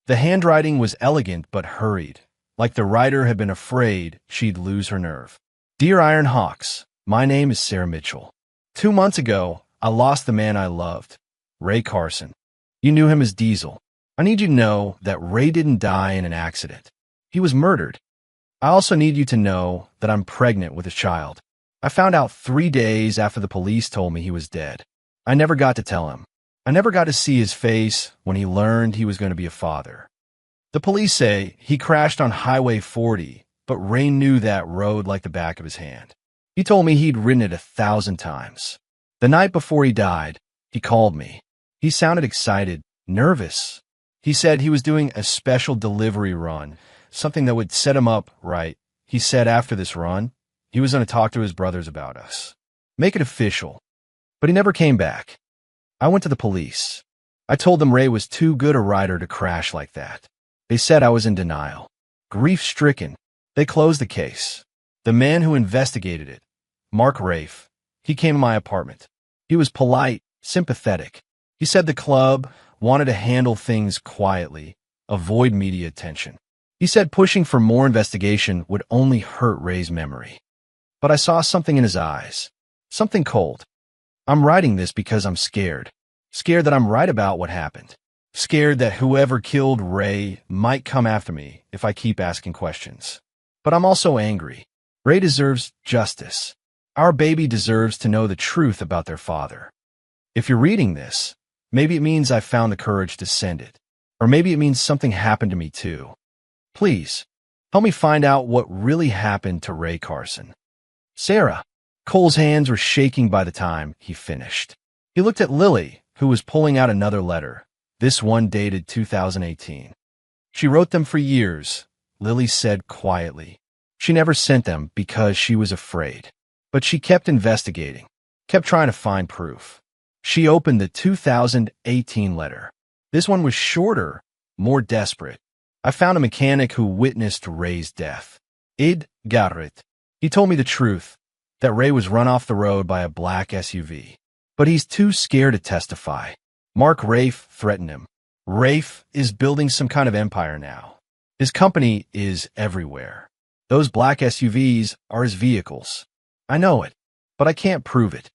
The handwriting was elegant but hurried, like the writer had been afraid she'd lose her nerve. "Dear Iron Hawks, my name is Sarah Mitchell. 2 months ago, I lost the man I loved, Ray Carson. You knew him as Diesel. I need you to know that Ray didn't die in an accident. He was murdered. I also need you to know that I'm pregnant with a child. I found out 3 days after the police told me he was dead. I never got to tell him. I never got to see his face when he learned he was going to be a father. The police say he crashed on Highway 40, but Ray knew that road like the back of his hand. He told me he'd ridden it 1,000 times. The night before he died, he called me. He sounded excited, nervous. He said he was doing a special delivery run, something that would set him up right. He said after this run, he was going to talk to his brothers about us. Make it official. But he never came back. I went to the police. I told them Ray was too good a rider to crash like that. They said I was in denial. Grief-stricken, they closed the case. The man who investigated it, Mark Rafe, he came to my apartment. He was polite, sympathetic. He said the club wanted to handle things quietly, avoid media attention. He said pushing for more investigation would only hurt Ray's memory. But I saw something in his eyes, something cold. I'm writing this because I'm scared. Scared that I'm right about what happened. Scared that whoever killed Ray might come after me if I keep asking questions. But I'm also angry. Ray deserves justice. Our baby deserves to know the truth about their father. If you're reading this, maybe it means I found the courage to send it. Or maybe it means something happened to me too. Please, help me find out what really happened to Ray Carson. Sarah. Cole's hands were shaking by the time he finished. He looked at Lily, who was pulling out another letter, this one dated 2018. She wrote them for years, Lily said quietly. She never sent them because she was afraid. But she kept investigating, kept trying to find proof. She opened the 2018 letter. This one was shorter, more desperate. I found a mechanic who witnessed Ray's death. Id Garrett. He told me the truth, that Ray was run off the road by a black SUV. But he's too scared to testify. Mark Rafe threatened him. Rafe is building some kind of empire now. His company is everywhere. Those black SUVs are his vehicles. I know it, but I can't prove it.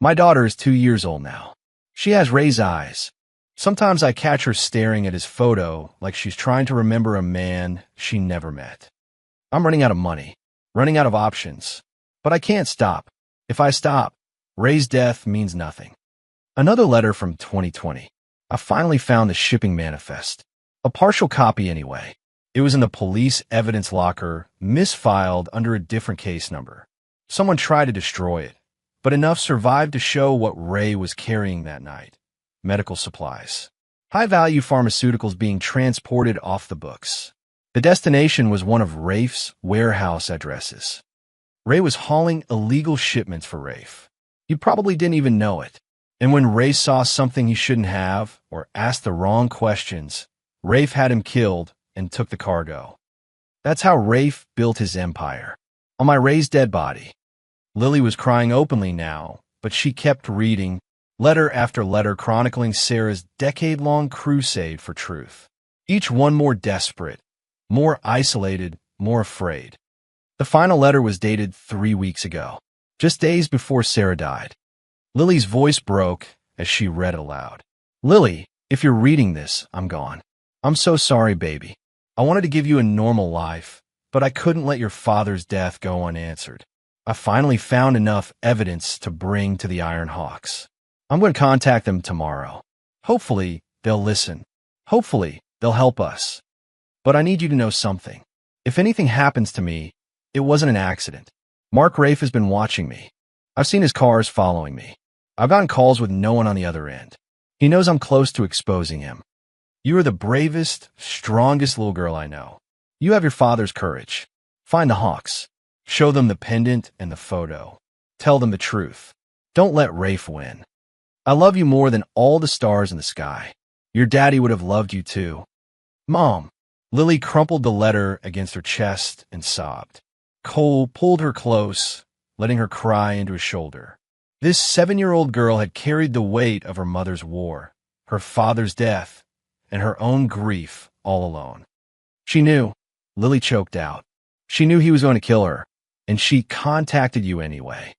My daughter is 2 years old now. She has Ray's eyes. Sometimes I catch her staring at his photo like she's trying to remember a man she never met. I'm running out of money, running out of options. But I can't stop. If I stop, Ray's death means nothing. Another letter from 2020. I finally found the shipping manifest. A partial copy anyway. It was in the police evidence locker, misfiled under a different case number. Someone tried to destroy it, but enough survived to show what Ray was carrying that night. Medical supplies. High-value pharmaceuticals being transported off the books. The destination was one of Rafe's warehouse addresses. Ray was hauling illegal shipments for Rafe. He probably didn't even know it. And when Ray saw something he shouldn't have or asked the wrong questions, Rafe had him killed and took the cargo. That's how Rafe built his empire. On my Ray's dead body. Lily was crying openly now, but she kept reading, letter after letter chronicling Sarah's decade-long crusade for truth. Each one more desperate, more isolated, more afraid. The final letter was dated 3 weeks ago, just days before Sarah died. Lily's voice broke as she read aloud. Lily, if you're reading this, I'm gone. I'm so sorry, baby. I wanted to give you a normal life, but I couldn't let your father's death go unanswered. I finally found enough evidence to bring to the Iron Hawks. I'm going to contact them tomorrow. Hopefully, they'll listen. Hopefully, they'll help us. But I need you to know something. If anything happens to me, it wasn't an accident. Mark Rafe has been watching me. I've seen his cars following me. I've gotten calls with no one on the other end. He knows I'm close to exposing him. You are the bravest, strongest little girl I know. You have your father's courage. Find the Hawks. Show them the pendant and the photo. Tell them the truth. Don't let Rafe win. I love you more than all the stars in the sky. Your daddy would have loved you too. Mom. Lily crumpled the letter against her chest and sobbed. Cole pulled her close, letting her cry into his shoulder. This 7-year-old girl had carried the weight of her mother's war, her father's death, and her own grief all alone. She knew. Lily choked out. She knew he was going to kill her, and she contacted you anyway.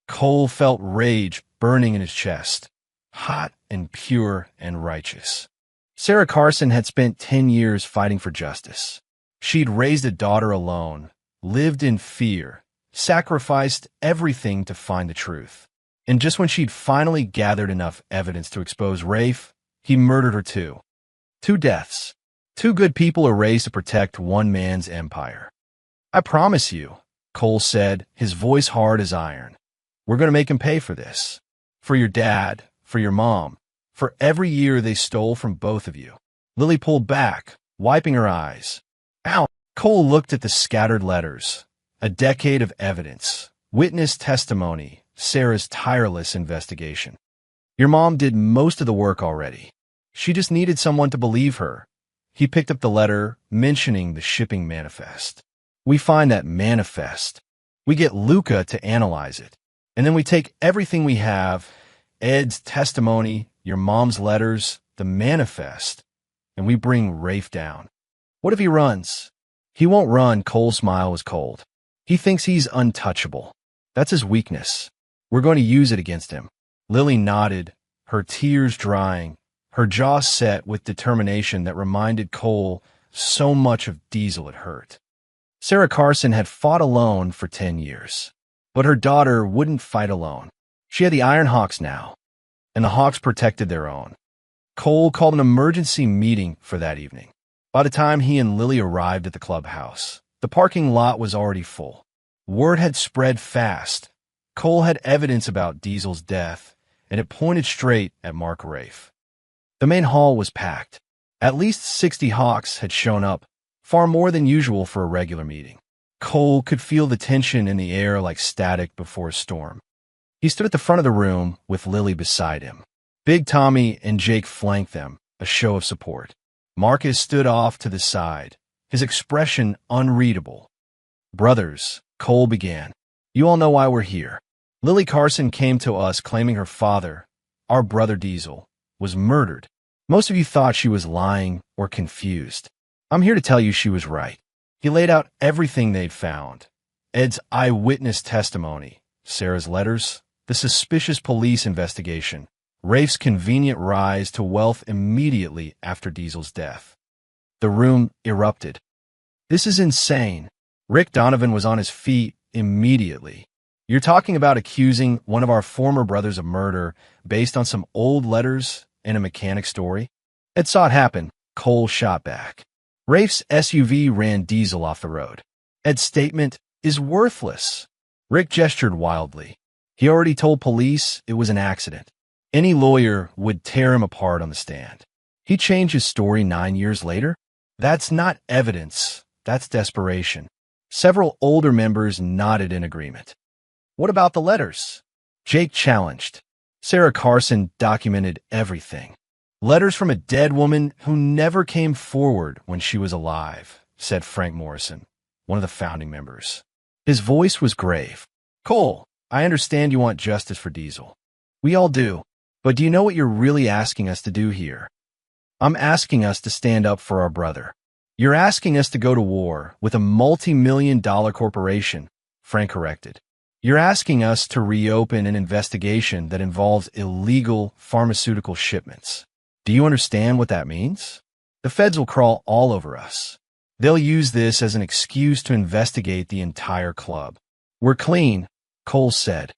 Cole felt rage burning in his chest, hot and pure and righteous. Sarah Carson had spent 10 years fighting for justice. She'd raised a daughter alone, lived in fear, sacrificed everything to find the truth. And just when she'd finally gathered enough evidence to expose Rafe, he murdered her too. 2 deaths. 2 good people are raised to protect one man's empire. I promise you, Cole said, his voice hard as iron. We're going to make him pay for this. For your dad, for your mom, for every year they stole from both of you. Lily pulled back, wiping her eyes. Ow! Cole looked at the scattered letters. A decade of evidence, witness testimony, Sarah's tireless investigation. Your mom did most of the work already. She just needed someone to believe her. He picked up the letter, mentioning the shipping manifest. We find that manifest. We get Luca to analyze it. And then we take everything we have, Ed's testimony, your mom's letters, the manifest, and we bring Rafe down. What if he runs? He won't run. Cole's smile was cold. He thinks he's untouchable. That's his weakness. We're going to use it against him. Lily nodded, her tears drying, her jaw set with determination that reminded Cole so much of Diesel it hurt. Sarah Carson had fought alone for 10 years, but her daughter wouldn't fight alone. She had the Iron Hawks now, and the Hawks protected their own. Cole called an emergency meeting for that evening. By the time he and Lily arrived at the clubhouse, the parking lot was already full. Word had spread fast. Cole had evidence about Diesel's death, and it pointed straight at Mark Rafe. The main hall was packed. At least 60 Hawks had shown up, far more than usual for a regular meeting. Cole could feel the tension in the air like static before a storm. He stood at the front of the room with Lily beside him. Big Tommy and Jake flanked them, a show of support. Marcus stood off to the side, his expression unreadable. Brothers, Cole began, you all know why we're here. Lily Carson came to us claiming her father, our brother Diesel, was murdered. Most of you thought she was lying or confused. I'm here to tell you she was right. He laid out everything they'd found. Ed's eyewitness testimony, Sarah's letters, the suspicious police investigation, Rafe's convenient rise to wealth immediately after Diesel's death. The room erupted. This is insane. Rick Donovan was on his feet immediately. You're talking about accusing one of our former brothers of murder based on some old letters and a mechanic story? Ed saw it happen. Cole shot back. Rafe's SUV ran Diesel off the road. Ed's statement is worthless. Rick gestured wildly. He already told police it was an accident. Any lawyer would tear him apart on the stand. He changed his story 9 years later. That's not evidence. That's desperation. Several older members nodded in agreement. What about the letters? Jake challenged. Sarah Carson documented everything. Letters from a dead woman who never came forward when she was alive, said Frank Morrison, one of the founding members. His voice was grave. Cole, I understand you want justice for Diesel. We all do. But do you know what you're really asking us to do here? I'm asking us to stand up for our brother. You're asking us to go to war with a multi-million-dollar corporation, Frank corrected. You're asking us to reopen an investigation that involves illegal pharmaceutical shipments. Do you understand what that means? The feds will crawl all over us. They'll use this as an excuse to investigate the entire club. We're clean, Cole said.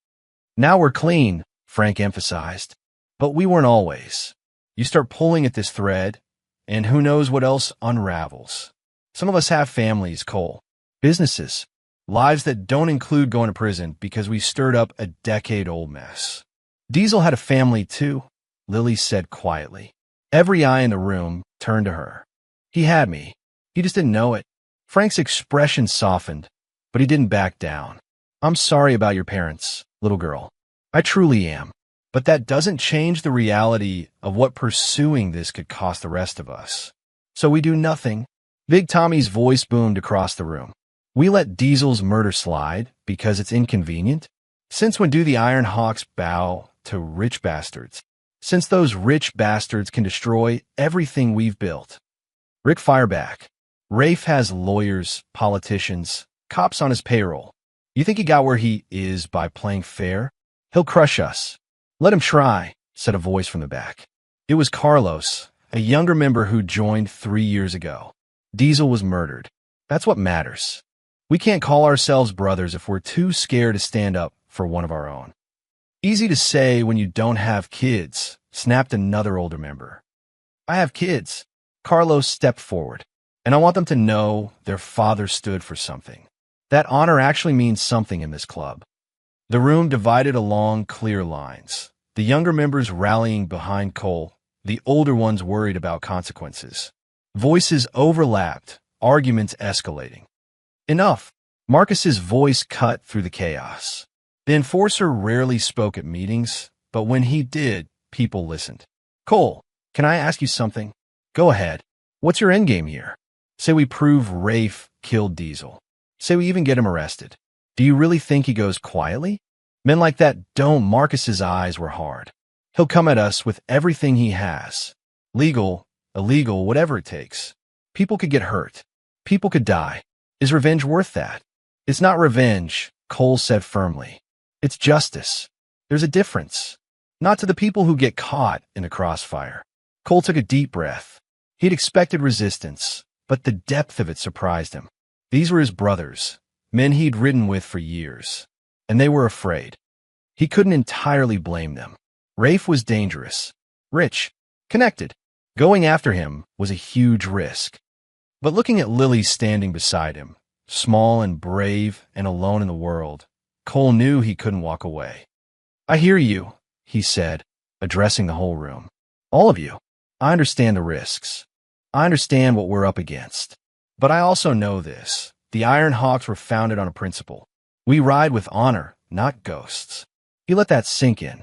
Now we're clean, Frank emphasized. But we weren't always. You start pulling at this thread, and who knows what else unravels. Some of us have families, Cole. Businesses. Lives that don't include going to prison because we stirred up a decade-old mess. Diesel had a family too, Lily said quietly. Every eye in the room turned to her. He had me. He just didn't know it. Frank's expression softened, but he didn't back down. I'm sorry about your parents, little girl. I truly am. But that doesn't change the reality of what pursuing this could cost the rest of us. So we do nothing. Big Tommy's voice boomed across the room. We let Diesel's murder slide because it's inconvenient? Since when do the Iron Hawks bow to rich bastards? Since those rich bastards can destroy everything we've built. Rick Fireback. Rafe has lawyers, politicians, cops on his payroll. You think he got where he is by playing fair? He'll crush us. Let him try, said a voice from the back. It was Carlos, a younger member who joined 3 years ago. Diesel was murdered. That's what matters. We can't call ourselves brothers if we're too scared to stand up for one of our own. Easy to say when you don't have kids, snapped another older member. I have kids. Carlos stepped forward, and I want them to know their father stood for something. That honor actually means something in this club. The room divided along clear lines, the younger members rallying behind Cole, the older ones worried about consequences. Voices overlapped, arguments escalating. Enough. Marcus's voice cut through the chaos. The enforcer rarely spoke at meetings, but when he did, people listened. Cole, can I ask you something? Go ahead. What's your endgame here? Say we prove Rafe killed Diesel. Say we even get him arrested. Do you really think he goes quietly? Men like that don't. Marcus's eyes were hard. He'll come at us with everything he has. Legal, illegal, whatever it takes. People could get hurt. People could die. Is revenge worth that? It's not revenge, Cole said firmly. It's justice. There's a difference. Not to the people who get caught in the crossfire. Cole took a deep breath. He'd expected resistance, but the depth of it surprised him. These were his brothers, men he'd ridden with for years, and they were afraid. He couldn't entirely blame them. Rafe was dangerous, rich, connected. Going after him was a huge risk. But looking at Lily standing beside him, small and brave and alone in the world, Cole knew he couldn't walk away. I hear you, he said, addressing the whole room. All of you. I understand the risks. I understand what we're up against. But I also know this. The Iron Hawks were founded on a principle. We ride with honor, not ghosts. He let that sink in.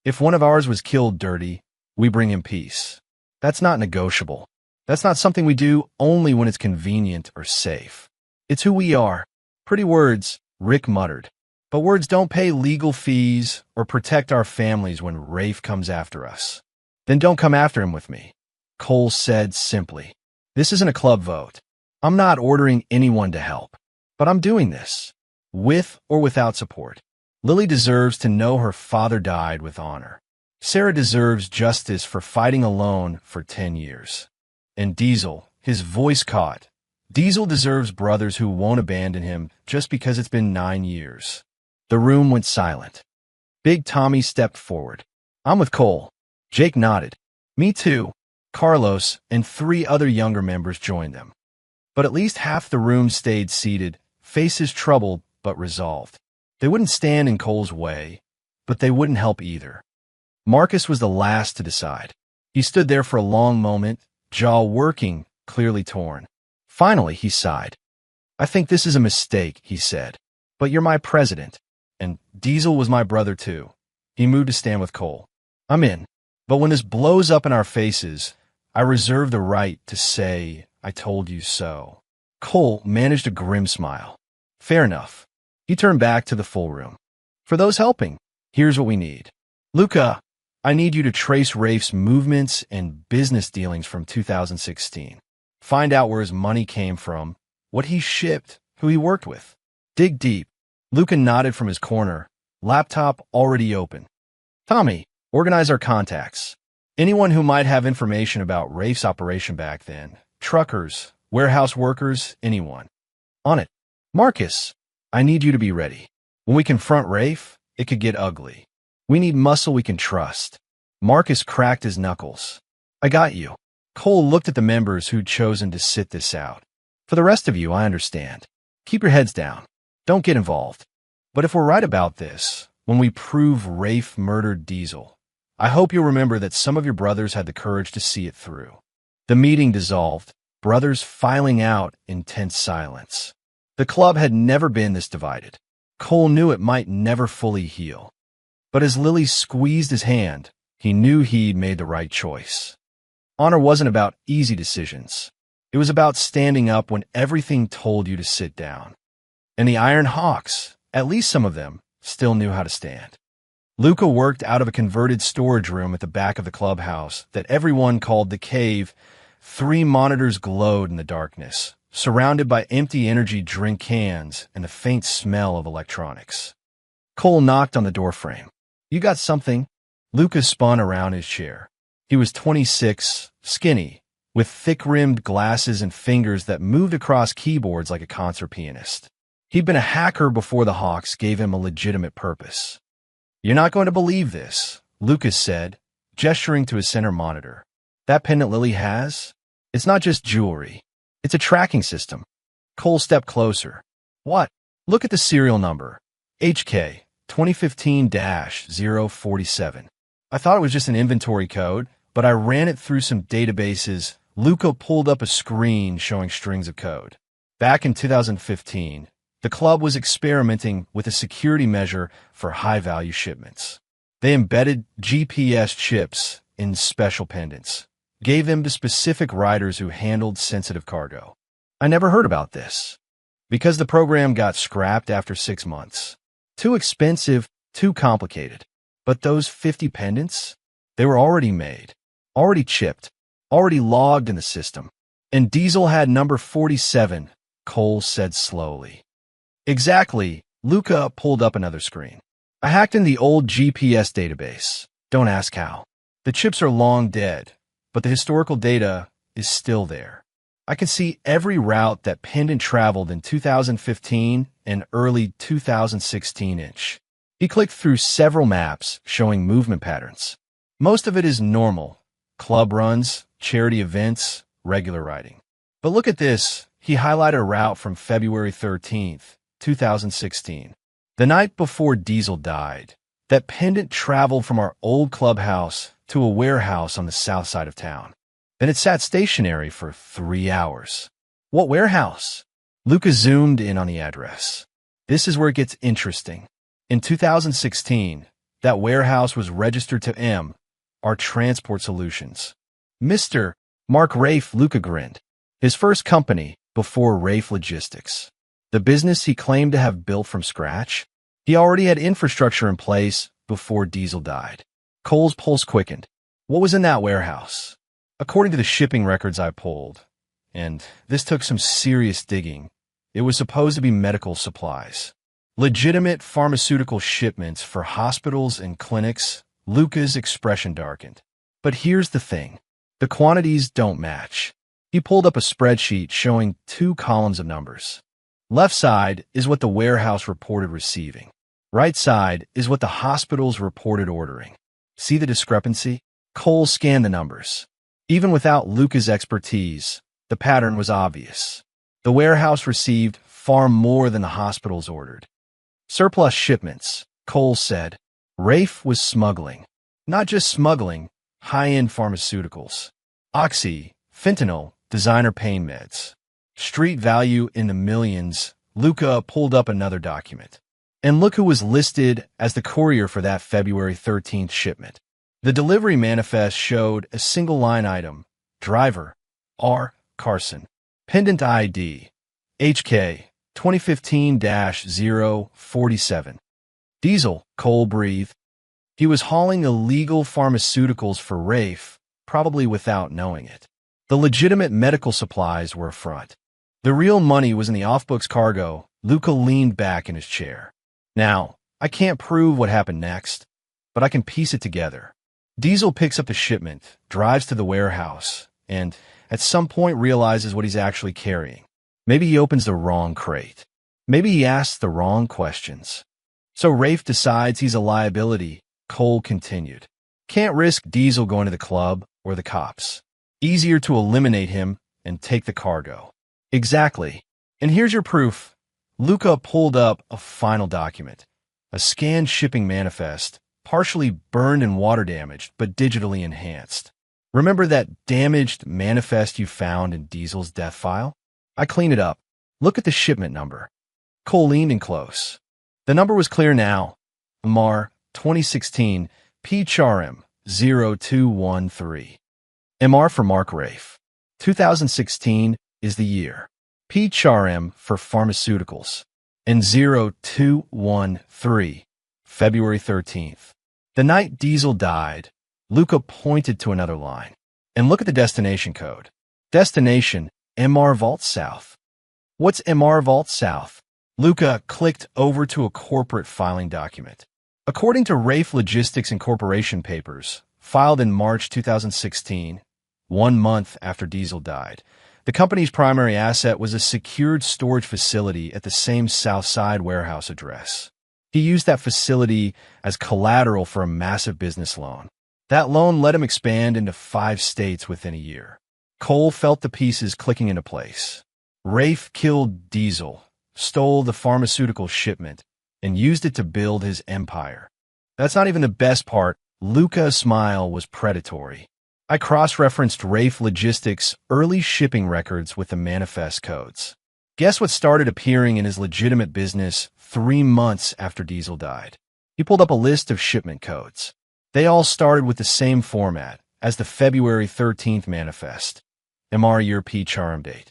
If one of ours was killed dirty, we bring him peace. That's not negotiable. That's not something we do only when it's convenient or safe. It's who we are. Pretty words, Rick muttered. But words don't pay legal fees or protect our families when Rafe comes after us. Then don't come after him with me, Cole said simply. This isn't a club vote. I'm not ordering anyone to help. But I'm doing this, with or without support. Lily deserves to know her father died with honor. Sarah deserves justice for fighting alone for 10 years. And Diesel, his voice caught. Diesel deserves brothers who won't abandon him just because it's been 9 years. The room went silent. Big Tommy stepped forward. I'm with Cole. Jake nodded. Me too. Carlos and 3 other younger members joined them. But at least half the room stayed seated, faces troubled but resolved. They wouldn't stand in Cole's way, but they wouldn't help either. Marcus was the last to decide. He stood there for a long moment, jaw working, clearly torn. Finally, he sighed. I think this is a mistake, he said. But you're my president. And Diesel was my brother too. He moved to stand with Cole. I'm in. But when this blows up in our faces, I reserve the right to say, I told you so. Cole managed a grim smile. Fair enough. He turned back to the full room. For those helping, here's what we need. Luca, I need you to trace Rafe's movements and business dealings from 2016. Find out where his money came from, what he shipped, who he worked with. Dig deep. Luca nodded from his corner, laptop already open. Tommy, organize our contacts. Anyone who might have information about Rafe's operation back then. Truckers, warehouse workers, anyone. On it. Marcus, I need you to be ready. When we confront Rafe, it could get ugly. We need muscle we can trust. Marcus cracked his knuckles. I got you. Cole looked at the members who'd chosen to sit this out. For the rest of you, I understand. Keep your heads down. Don't get involved. But if we're right about this, when we prove Rafe murdered Diesel, I hope you'll remember that some of your brothers had the courage to see it through. The meeting dissolved, brothers filing out in tense silence. The club had never been this divided. Cole knew it might never fully heal. But as Lily squeezed his hand, he knew he'd made the right choice. Honor wasn't about easy decisions. It was about standing up when everything told you to sit down. And the Iron Hawks, at least some of them, still knew how to stand. Luca worked out of a converted storage room at the back of the clubhouse that everyone called the cave. 3 monitors glowed in the darkness, surrounded by empty energy drink cans and the faint smell of electronics. Cole knocked on the doorframe. You got something? Luca spun around his chair. He was 26, skinny, with thick-rimmed glasses and fingers that moved across keyboards like a concert pianist. He'd been a hacker before the Hawks gave him a legitimate purpose. You're not going to believe this, Lucas said, gesturing to his center monitor. That pendant Lily has? It's not just jewelry. It's a tracking system. Cole stepped closer. What? Look at the serial number. HK 2015-047. I thought it was just an inventory code, but I ran it through some databases. Luca pulled up a screen showing strings of code. Back in 2015, the club was experimenting with a security measure for high-value shipments. They embedded GPS chips in special pendants, gave them to specific riders who handled sensitive cargo. I never heard about this, because the program got scrapped after 6 months. Too expensive, too complicated. But those 50 pendants? They were already made, already chipped, already logged in the system. And Diesel had number 47, Cole said slowly. Exactly. Luca pulled up another screen. I hacked in the old GPS database. Don't ask how. The chips are long dead, but the historical data is still there. I can see every route that pendant traveled in 2015 and early 2016-ish. He clicked through several maps showing movement patterns. Most of it is normal. Club runs, charity events, regular riding. But look at this. He highlighted a route from February 13th, 2016. The night before Diesel died, that pendant traveled from our old clubhouse to a warehouse on the south side of town. Then it sat stationary for 3 hours. What warehouse? Luca zoomed in on the address. This is where it gets interesting. In 2016, that warehouse was registered to M, our Transport Solutions. Mr. Mark Rafe. Luca grinned. His first company before Rafe Logistics. The business he claimed to have built from scratch. He already had infrastructure in place before Diesel died. Cole's pulse quickened. What was in that warehouse? According to the shipping records I pulled, and this took some serious digging, it was supposed to be medical supplies. Legitimate pharmaceutical shipments for hospitals and clinics. Luca's expression darkened. But here's the thing. The quantities don't match. He pulled up a spreadsheet showing 2 columns of numbers. Left side is what the warehouse reported receiving. Right side is what the hospitals reported ordering. See the discrepancy? Cole scanned the numbers. Even without Luca's expertise, the pattern was obvious. The warehouse received far more than the hospitals ordered. Surplus shipments, Cole said. Rafe was smuggling. Not just smuggling, high-end pharmaceuticals. Oxy, fentanyl, designer pain meds. Street value in the millions. Luca pulled up another document. And look who was listed as the courier for that February 13th shipment. The delivery manifest showed a single line item. Driver, R. Carson. Pendant ID, HK 2015-047. Diesel, Cole breathed. He was hauling illegal pharmaceuticals for Rafe, probably without knowing it. The legitimate medical supplies were a front. The real money was in the off-books cargo. Luca leaned back in his chair. Now, I can't prove what happened next, but I can piece it together. Diesel picks up the shipment, drives to the warehouse, and at some point realizes what he's actually carrying. Maybe he opens the wrong crate. Maybe he asks the wrong questions. So Rafe decides he's a liability. Cole continued. Can't risk Diesel going to the club or the cops. Easier to eliminate him and take the cargo. Exactly. And here's your proof. Luca pulled up a final document. A scanned shipping manifest, partially burned and water damaged, but digitally enhanced. Remember that damaged manifest you found in Diesel's death file? I cleaned it up. Look at the shipment number. Cole leaned in close. The number was clear now. MR 2016 PCHRM 0213. MR for Mark Rafe. 2016 is the year. PCHRM for pharmaceuticals. And 0213, February 13th. The night Diesel died, Luca pointed to another line. And look at the destination code. Destination, MR Vault South. What's MR Vault South? Luca clicked over to a corporate filing document. According to Rafe Logistics Incorporation papers, filed in March 2016, 1 month after Diesel died, the company's primary asset was a secured storage facility at the same Southside warehouse address. He used that facility as collateral for a massive business loan. That loan let him expand into 5 states within a year. Cole felt the pieces clicking into place. Rafe killed Diesel, stole the pharmaceutical shipment, and used it to build his empire. That's not even the best part. Luca's smile was predatory. I cross-referenced Rafe Logistics' early shipping records with the manifest codes. Guess what started appearing in his legitimate business 3 months after Diesel died? He pulled up a list of shipment codes. They all started with the same format as the February 13th manifest, MR year PCHRM date.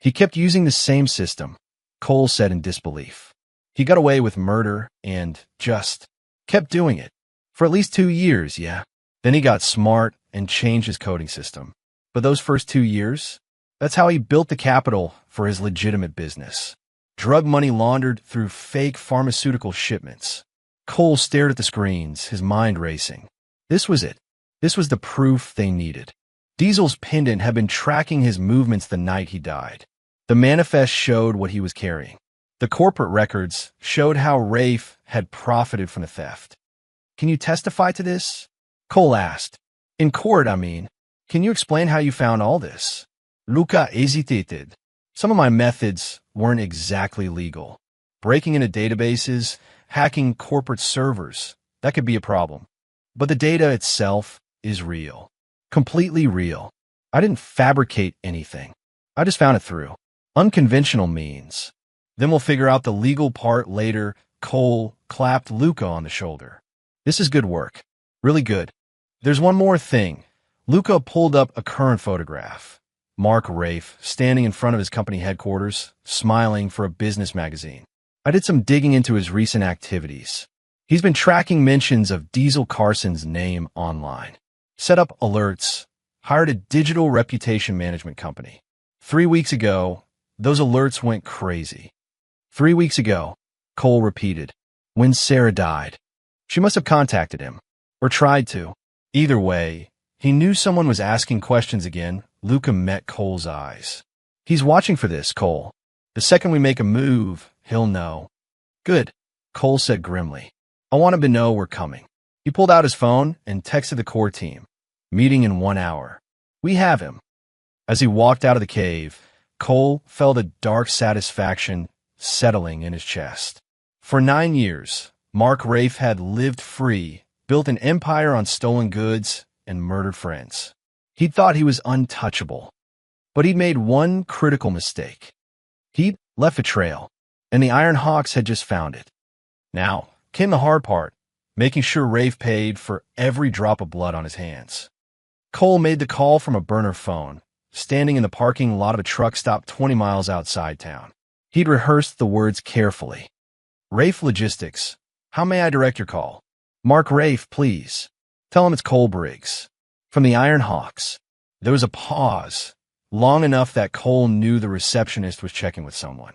He kept using the same system, Cole said in disbelief. He got away with murder and just kept doing it. For at least 2 years, yeah. Then he got smart and changed his coding system. But those first 2 years, that's how he built the capital for his legitimate business. Drug money laundered through fake pharmaceutical shipments. Cole stared at the screens, his mind racing. This was it. This was the proof they needed. Diesel's pendant had been tracking his movements the night he died. The manifest showed what he was carrying. The corporate records showed how Rafe had profited from the theft. Can you testify to this? Cole asked. In court, I mean. Can you explain how you found all this? Luca hesitated. Some of my methods weren't exactly legal. Breaking into databases, hacking corporate servers, that could be a problem. But the data itself is real. Completely real. I didn't fabricate anything. I just found it through unconventional means. Then we'll figure out the legal part later. Cole clapped Luca on the shoulder. This is good work. Really good. There's one more thing. Luca pulled up a current photograph. Mark Rafe, standing in front of his company headquarters, smiling for a business magazine. I did some digging into his recent activities. He's been tracking mentions of Diesel Carson's name online. Set up alerts. Hired a digital reputation management company. 3 weeks ago, those alerts went crazy. 3 weeks ago, Cole repeated, when Sarah died. She must have contacted him, or tried to. Either way, he knew someone was asking questions again. Luca met Cole's eyes. He's watching for this, Cole. The second we make a move, he'll know. Good, Cole said grimly. I want him to know we're coming. He pulled out his phone and texted the core team. Meeting in 1 hour. We have him. As he walked out of the cave, Cole felt a dark satisfaction settling in his chest. For 9 years, Mark Rafe had lived free, built an empire on stolen goods, and murdered friends. He thought he was untouchable. But he'd made one critical mistake. He'd left a trail, and the Iron Hawks had just found it. Now came the hard part, making sure Rafe paid for every drop of blood on his hands. Cole made the call from a burner phone, standing in the parking lot of a truck stop 20 miles outside town. He'd rehearsed the words carefully. Rafe Logistics. How may I direct your call? Mark Rafe, please. Tell him it's Cole Briggs. From the Iron Hawks. There was a pause, long enough that Cole knew the receptionist was checking with someone.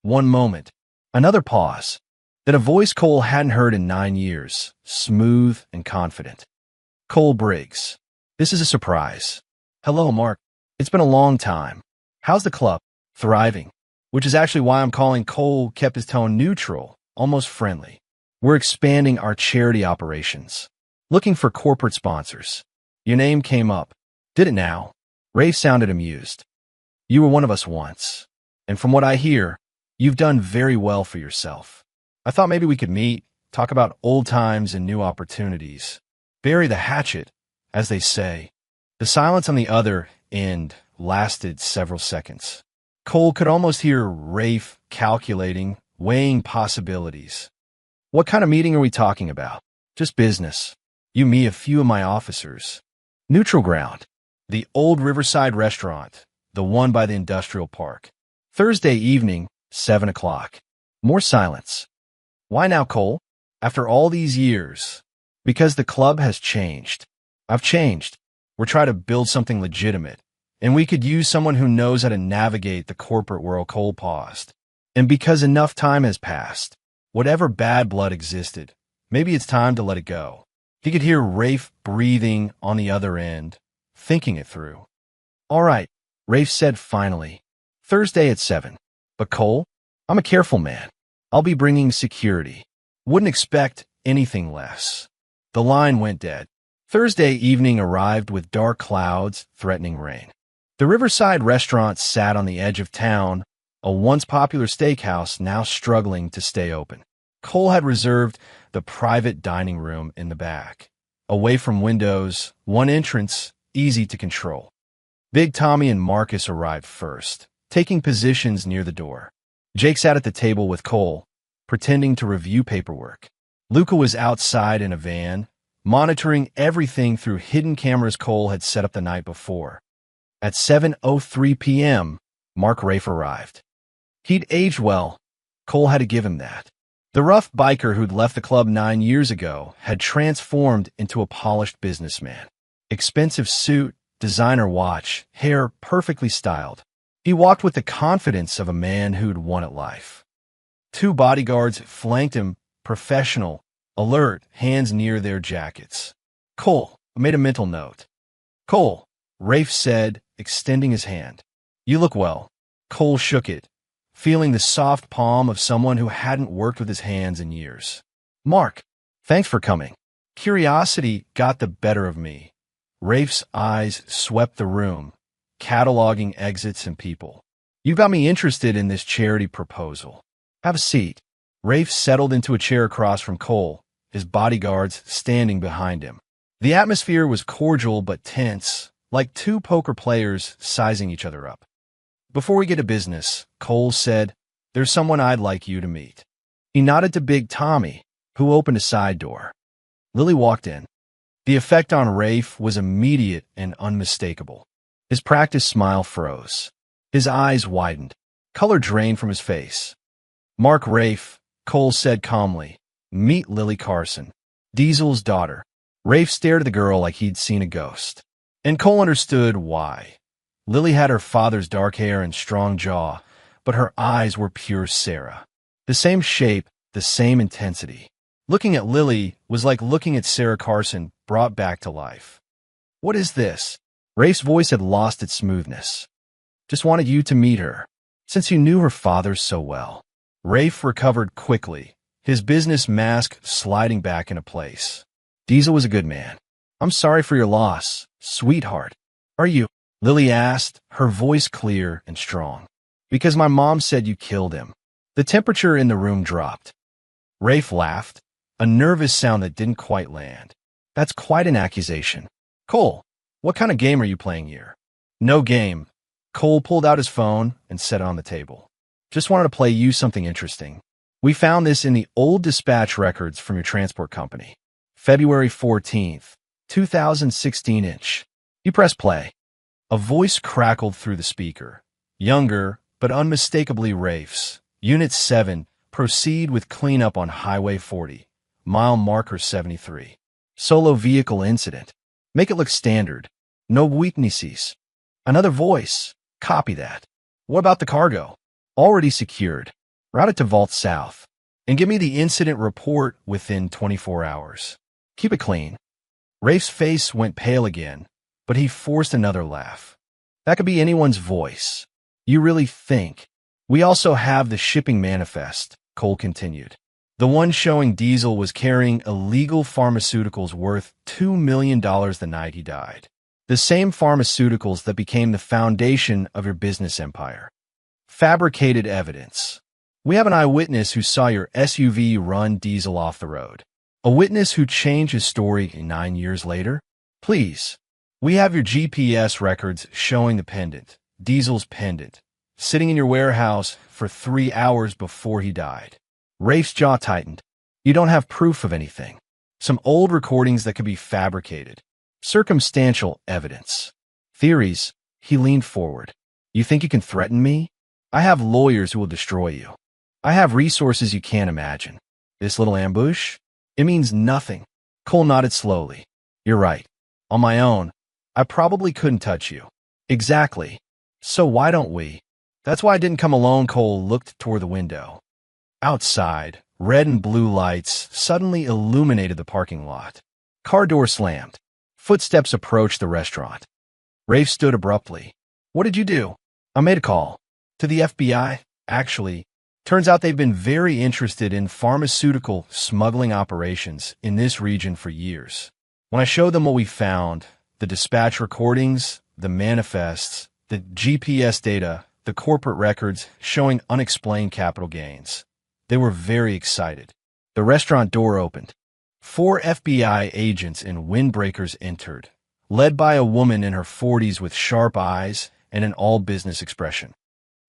One moment. Another pause. Then a voice Cole hadn't heard in 9 years, smooth and confident. Cole Briggs. This is a surprise. Hello, Mark. It's been a long time. How's the club? Thriving. Which is actually why I'm calling. Cole kept his tone neutral, almost friendly. We're expanding our charity operations. Looking for corporate sponsors. Your name came up. Did it now? Rafe sounded amused. You were one of us once. And from what I hear, you've done very well for yourself. I thought maybe we could meet, talk about old times and new opportunities. Bury the hatchet, as they say. The silence on the other end lasted several seconds. Cole could almost hear Rafe calculating, weighing possibilities. What kind of meeting are we talking about? Just business. You, me, a few of my officers. Neutral ground. The old Riverside restaurant, the one by the industrial park. Thursday evening, 7 o'clock. More silence. Why now, Cole? After all these years? Because the club has changed. I've changed. We're trying to build something legitimate. And we could use someone who knows how to navigate the corporate world. Cole paused. And because enough time has passed, whatever bad blood existed, maybe it's time to let it go. He could hear Rafe breathing on the other end, thinking it through. All right, Rafe said finally. Thursday at 7. But Cole, I'm a careful man. I'll be bringing security. Wouldn't expect anything less. The line went dead. Thursday evening arrived with dark clouds threatening rain. The Riverside restaurant sat on the edge of town, a once popular steakhouse now struggling to stay open. Cole had reserved the private dining room in the back. Away from windows, one entrance, easy to control. Big Tommy and Marcus arrived first, taking positions near the door. Jake sat at the table with Cole, pretending to review paperwork. Luca was outside in a van, monitoring everything through hidden cameras Cole had set up the night before. At 7:03 p.m., Mark Rafe arrived. He'd aged well. Cole had to give him that. The rough biker who'd left the club 9 years ago had transformed into a polished businessman. Expensive suit, designer watch, hair perfectly styled. He walked with the confidence of a man who'd won at life. 2 bodyguards flanked him, professional, alert, hands near their jackets. Cole made a mental note. Cole, Rafe said, extending his hand. You look well. Cole shook it, feeling the soft palm of someone who hadn't worked with his hands in years. Mark, thanks for coming. Curiosity got the better of me. Rafe's eyes swept the room, cataloging exits and people. You got me interested in this charity proposal. Have a seat. Rafe settled into a chair across from Cole, his bodyguards standing behind him. The atmosphere was cordial but tense, like 2 poker players sizing each other up. Before we get to business, Cole said, there's someone I'd like you to meet. He nodded to Big Tommy, who opened a side door. Lily walked in. The effect on Rafe was immediate and unmistakable. His practiced smile froze. His eyes widened. Color drained from his face. Mark Rafe, Cole said calmly. Meet Lily Carson, Diesel's daughter. Rafe stared at the girl like he'd seen a ghost. And Cole understood why. Lily had her father's dark hair and strong jaw, but her eyes were pure Sarah. The same shape, the same intensity. Looking at Lily was like looking at Sarah Carson brought back to life. What is this? Rafe's voice had lost its smoothness. Just wanted you to meet her, since you knew her father so well. Rafe recovered quickly, his business mask sliding back into place. Diesel was a good man. I'm sorry for your loss, sweetheart. Are you? Lily asked, her voice clear and strong. Because my mom said you killed him. The temperature in the room dropped. Rafe laughed, a nervous sound that didn't quite land. That's quite an accusation. Cole, what kind of game are you playing here? No game, Cole pulled out his phone and set it on the table. Just wanted to play you something interesting. We found this in the old dispatch records from your transport company. February 14th, 2016-inch. You press play. A voice crackled through the speaker. Younger, but unmistakably Rafe's. Unit 7, proceed with cleanup on Highway 40. Mile marker 73. Solo vehicle incident. Make it look standard. No weaknesses. Another voice. Copy that. What about the cargo? Already secured. Route it to Vault South. And give me the incident report within 24 hours. Keep it clean. Rafe's face went pale again, but he forced another laugh. That could be anyone's voice. You really think? We also have the shipping manifest, Cole continued. The one showing Diesel was carrying illegal pharmaceuticals worth $2 million the night he died. The same pharmaceuticals that became the foundation of your business empire. Fabricated evidence. We have an eyewitness who saw your SUV run Diesel off the road. A witness who changed his story 9 years later? Please. We have your GPS records showing the pendant, Diesel's pendant, sitting in your warehouse for 3 hours before he died. Rafe's jaw tightened. You don't have proof of anything. Some old recordings that could be fabricated. Circumstantial evidence. Theories. He leaned forward. You think you can threaten me? I have lawyers who will destroy you. I have resources you can't imagine. This little ambush? It means nothing. Cole nodded slowly. You're right. On my own, I probably couldn't touch you. Exactly. So why don't we? That's why I didn't come alone. Cole looked toward the window. Outside, red and blue lights suddenly illuminated the parking lot. Car door slammed. Footsteps approached the restaurant. Rafe stood abruptly. What did you do? I made a call. To the FBI, actually. Turns out they've been very interested in pharmaceutical smuggling operations in this region for years. When I showed them what we found, the dispatch recordings, the manifests, the GPS data, the corporate records showing unexplained capital gains, they were very excited. The restaurant door opened. 4 FBI agents in windbreakers entered, led by a woman in her 40s with sharp eyes and an all-business expression.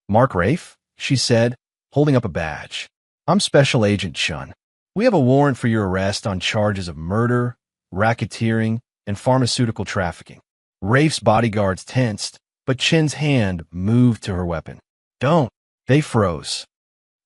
Mark Rafe, she said, holding up a badge. I'm Special Agent Chun. We have a warrant for your arrest on charges of murder, racketeering, and pharmaceutical trafficking. Rafe's bodyguards tensed, but Chin's hand moved to her weapon. Don't. They froze.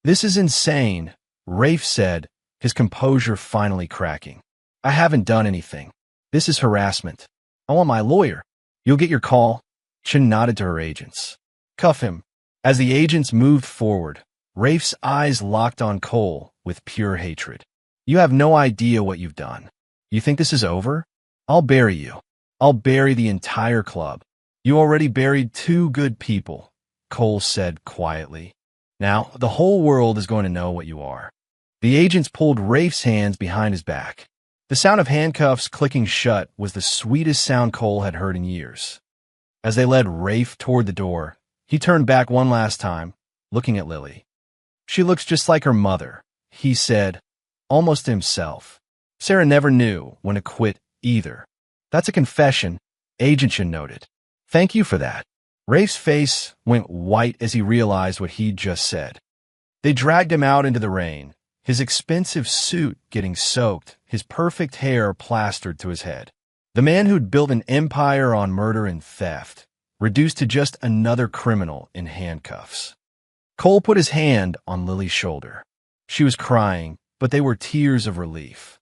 This is insane, Rafe said, his composure finally cracking. I haven't done anything. This is harassment. I want my lawyer. You'll get your call. Chin nodded to her agents. Cuff him. As the agents moved forward, Rafe's eyes locked on Cole with pure hatred. You have no idea what you've done. You think this is over? I'll bury you. I'll bury the entire club. You already buried 2 good people, Cole said quietly. Now, the whole world is going to know what you are. The agents pulled Rafe's hands behind his back. The sound of handcuffs clicking shut was the sweetest sound Cole had heard in years. As they led Rafe toward the door, he turned back one last time, looking at Lily. She looks just like her mother, he said, almost to himself. Sarah never knew when to quit either. That's a confession, Agent Chin noted. Thank you for that. Rafe's face went white as he realized what he'd just said. They dragged him out into the rain, his expensive suit getting soaked, his perfect hair plastered to his head. The man who'd built an empire on murder and theft, reduced to just another criminal in handcuffs. Cole put his hand on Lily's shoulder. She was crying, but they were tears of relief.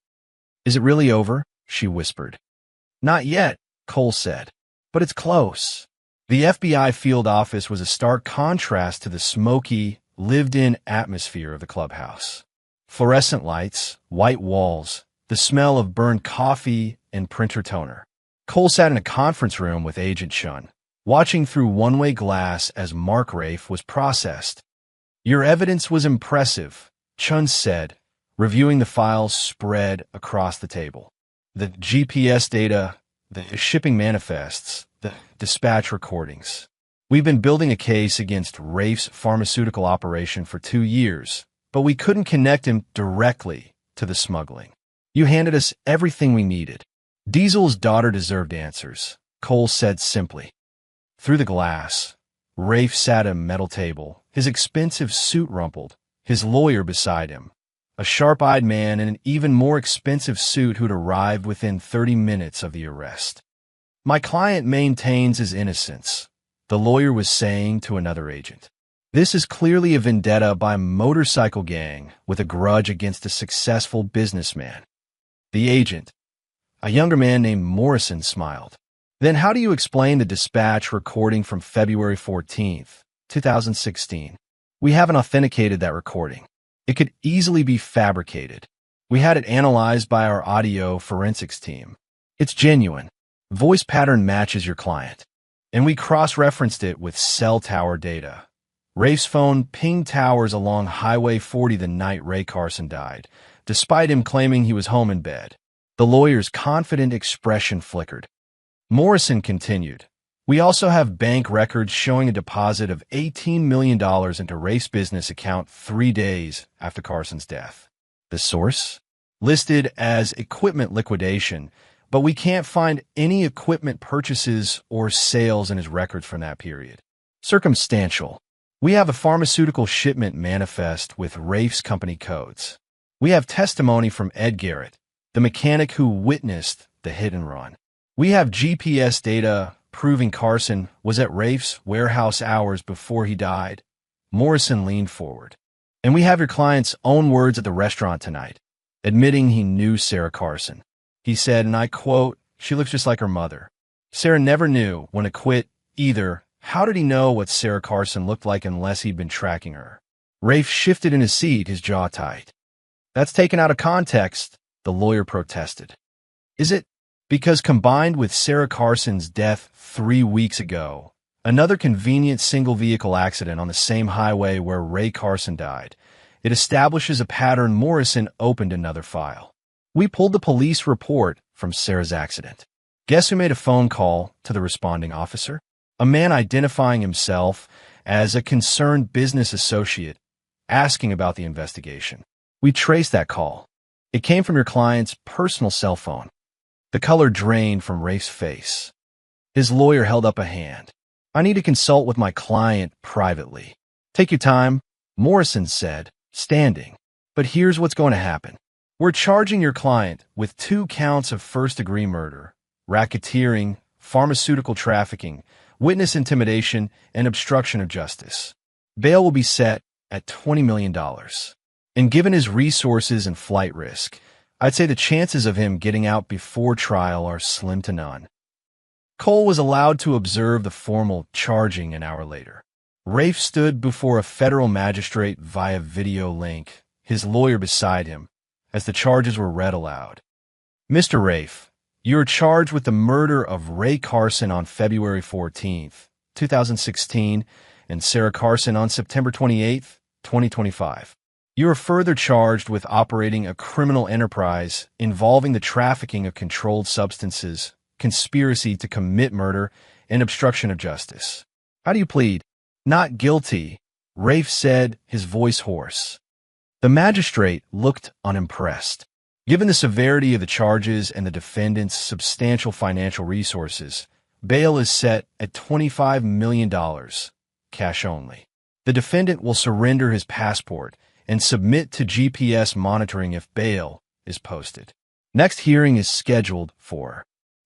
Is it really over? She whispered. Not yet, Cole said, but it's close. The FBI field office was a stark contrast to the smoky, lived-in atmosphere of the clubhouse. Fluorescent lights, white walls, the smell of burned coffee and printer toner. Cole sat in a conference room with Agent Chun, watching through one-way glass as Mark Rafe was processed. Your evidence was impressive, Chun said, reviewing the files spread across the table. The GPS data, the shipping manifests, the dispatch recordings. We've been building a case against Rafe's pharmaceutical operation for 2 years, but we couldn't connect him directly to the smuggling. You handed us everything we needed. Diesel's daughter deserved answers, Cole said simply. Through the glass, Rafe sat at a metal table, his expensive suit rumpled, his lawyer beside him, a sharp-eyed man in an even more expensive suit who'd arrived within 30 minutes of the arrest. "My client maintains his innocence," the lawyer was saying to another agent. "This is clearly a vendetta by a motorcycle gang with a grudge against a successful businessman." The agent, a younger man named Morrison, smiled. "Then how do you explain the dispatch recording from February 14th, 2016? We haven't authenticated that recording. It could easily be fabricated. We had it analyzed by our audio forensics team. It's genuine. Voice pattern matches your client. And we cross-referenced it with cell tower data. Rafe's phone pinged towers along Highway 40 the night Ray Carson died, despite him claiming he was home in bed." The lawyer's confident expression flickered. Morrison continued, "We also have bank records showing a deposit of $18 million into Rafe's business account 3 days after Carson's death. The source? Listed as equipment liquidation, but we can't find any equipment purchases or sales in his records from that period. Circumstantial. We have a pharmaceutical shipment manifest with Rafe's company codes. We have testimony from Ed Garrett, the mechanic who witnessed the hit and run. We have GPS data proving Carson was at Rafe's warehouse hours before he died." Morrison leaned forward. "And we have your client's own words at the restaurant tonight, admitting he knew Sarah Carson. He said, and I quote, 'She looks just like her mother.' Sarah never knew when to quit either. How did he know what Sarah Carson looked like unless he'd been tracking her?" Rafe shifted in his seat, his jaw tight. "That's taken out of context," the lawyer protested. "Is it? Because combined with Sarah Carson's death 3 weeks ago, another convenient single-vehicle accident on the same highway where Ray Carson died, it establishes a pattern." Morrison opened another file. "We pulled the police report from Sarah's accident. Guess who made a phone call to the responding officer? A man identifying himself as a concerned business associate, asking about the investigation. We traced that call. It came from your client's personal cell phone." The color drained from Rafe's face. His lawyer held up a hand. "I need to consult with my client privately." "Take your time," Morrison said, standing. "But here's what's going to happen. We're charging your client with 2 counts of first-degree murder, racketeering, pharmaceutical trafficking, witness intimidation, and obstruction of justice. Bail will be set at $20 million. And given his resources and flight risk, I'd say the chances of him getting out before trial are slim to none." Cole was allowed to observe the formal charging an hour later. Rafe stood before a federal magistrate via video link, his lawyer beside him, as the charges were read aloud. "Mr. Rafe, you are charged with the murder of Ray Carson on February 14th, 2016, and Sarah Carson on September 28th, 2025. You are further charged with operating a criminal enterprise involving the trafficking of controlled substances, conspiracy to commit murder, and obstruction of justice. How do you plead?" "Not guilty," Rafe said, his voice hoarse. The magistrate looked unimpressed. Given the severity of the charges and the defendant's substantial financial resources, bail is set at $25 million, cash only. The defendant will surrender his passport and submit to GPS monitoring if bail is posted. Next hearing is scheduled for—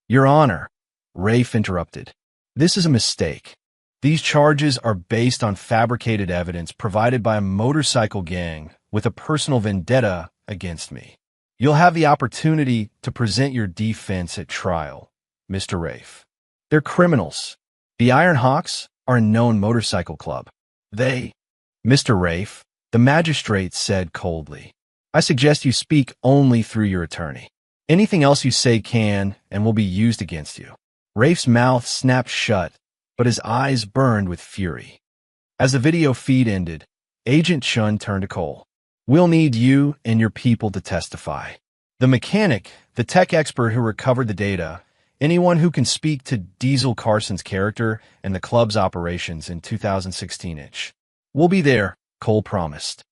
"Your Honor," Rafe interrupted. "This is a mistake. These charges are based on fabricated evidence provided by a motorcycle gang with a personal vendetta against me. You'll have the opportunity to present your defense at trial, Mr. Rafe. They're criminals. The Iron Hawks are a known motorcycle club. They—" "Mr. Rafe," the magistrate said coldly, "I suggest you speak only through your attorney. Anything else you say can and will be used against you." Rafe's mouth snapped shut, but his eyes burned with fury. As the video feed ended, Agent Chun turned to Cole. "We'll need you and your people to testify. The mechanic, the tech expert who recovered the data, anyone who can speak to Diesel Carson's character and the club's operations in 2016-ish. We'll be there," Cole promised.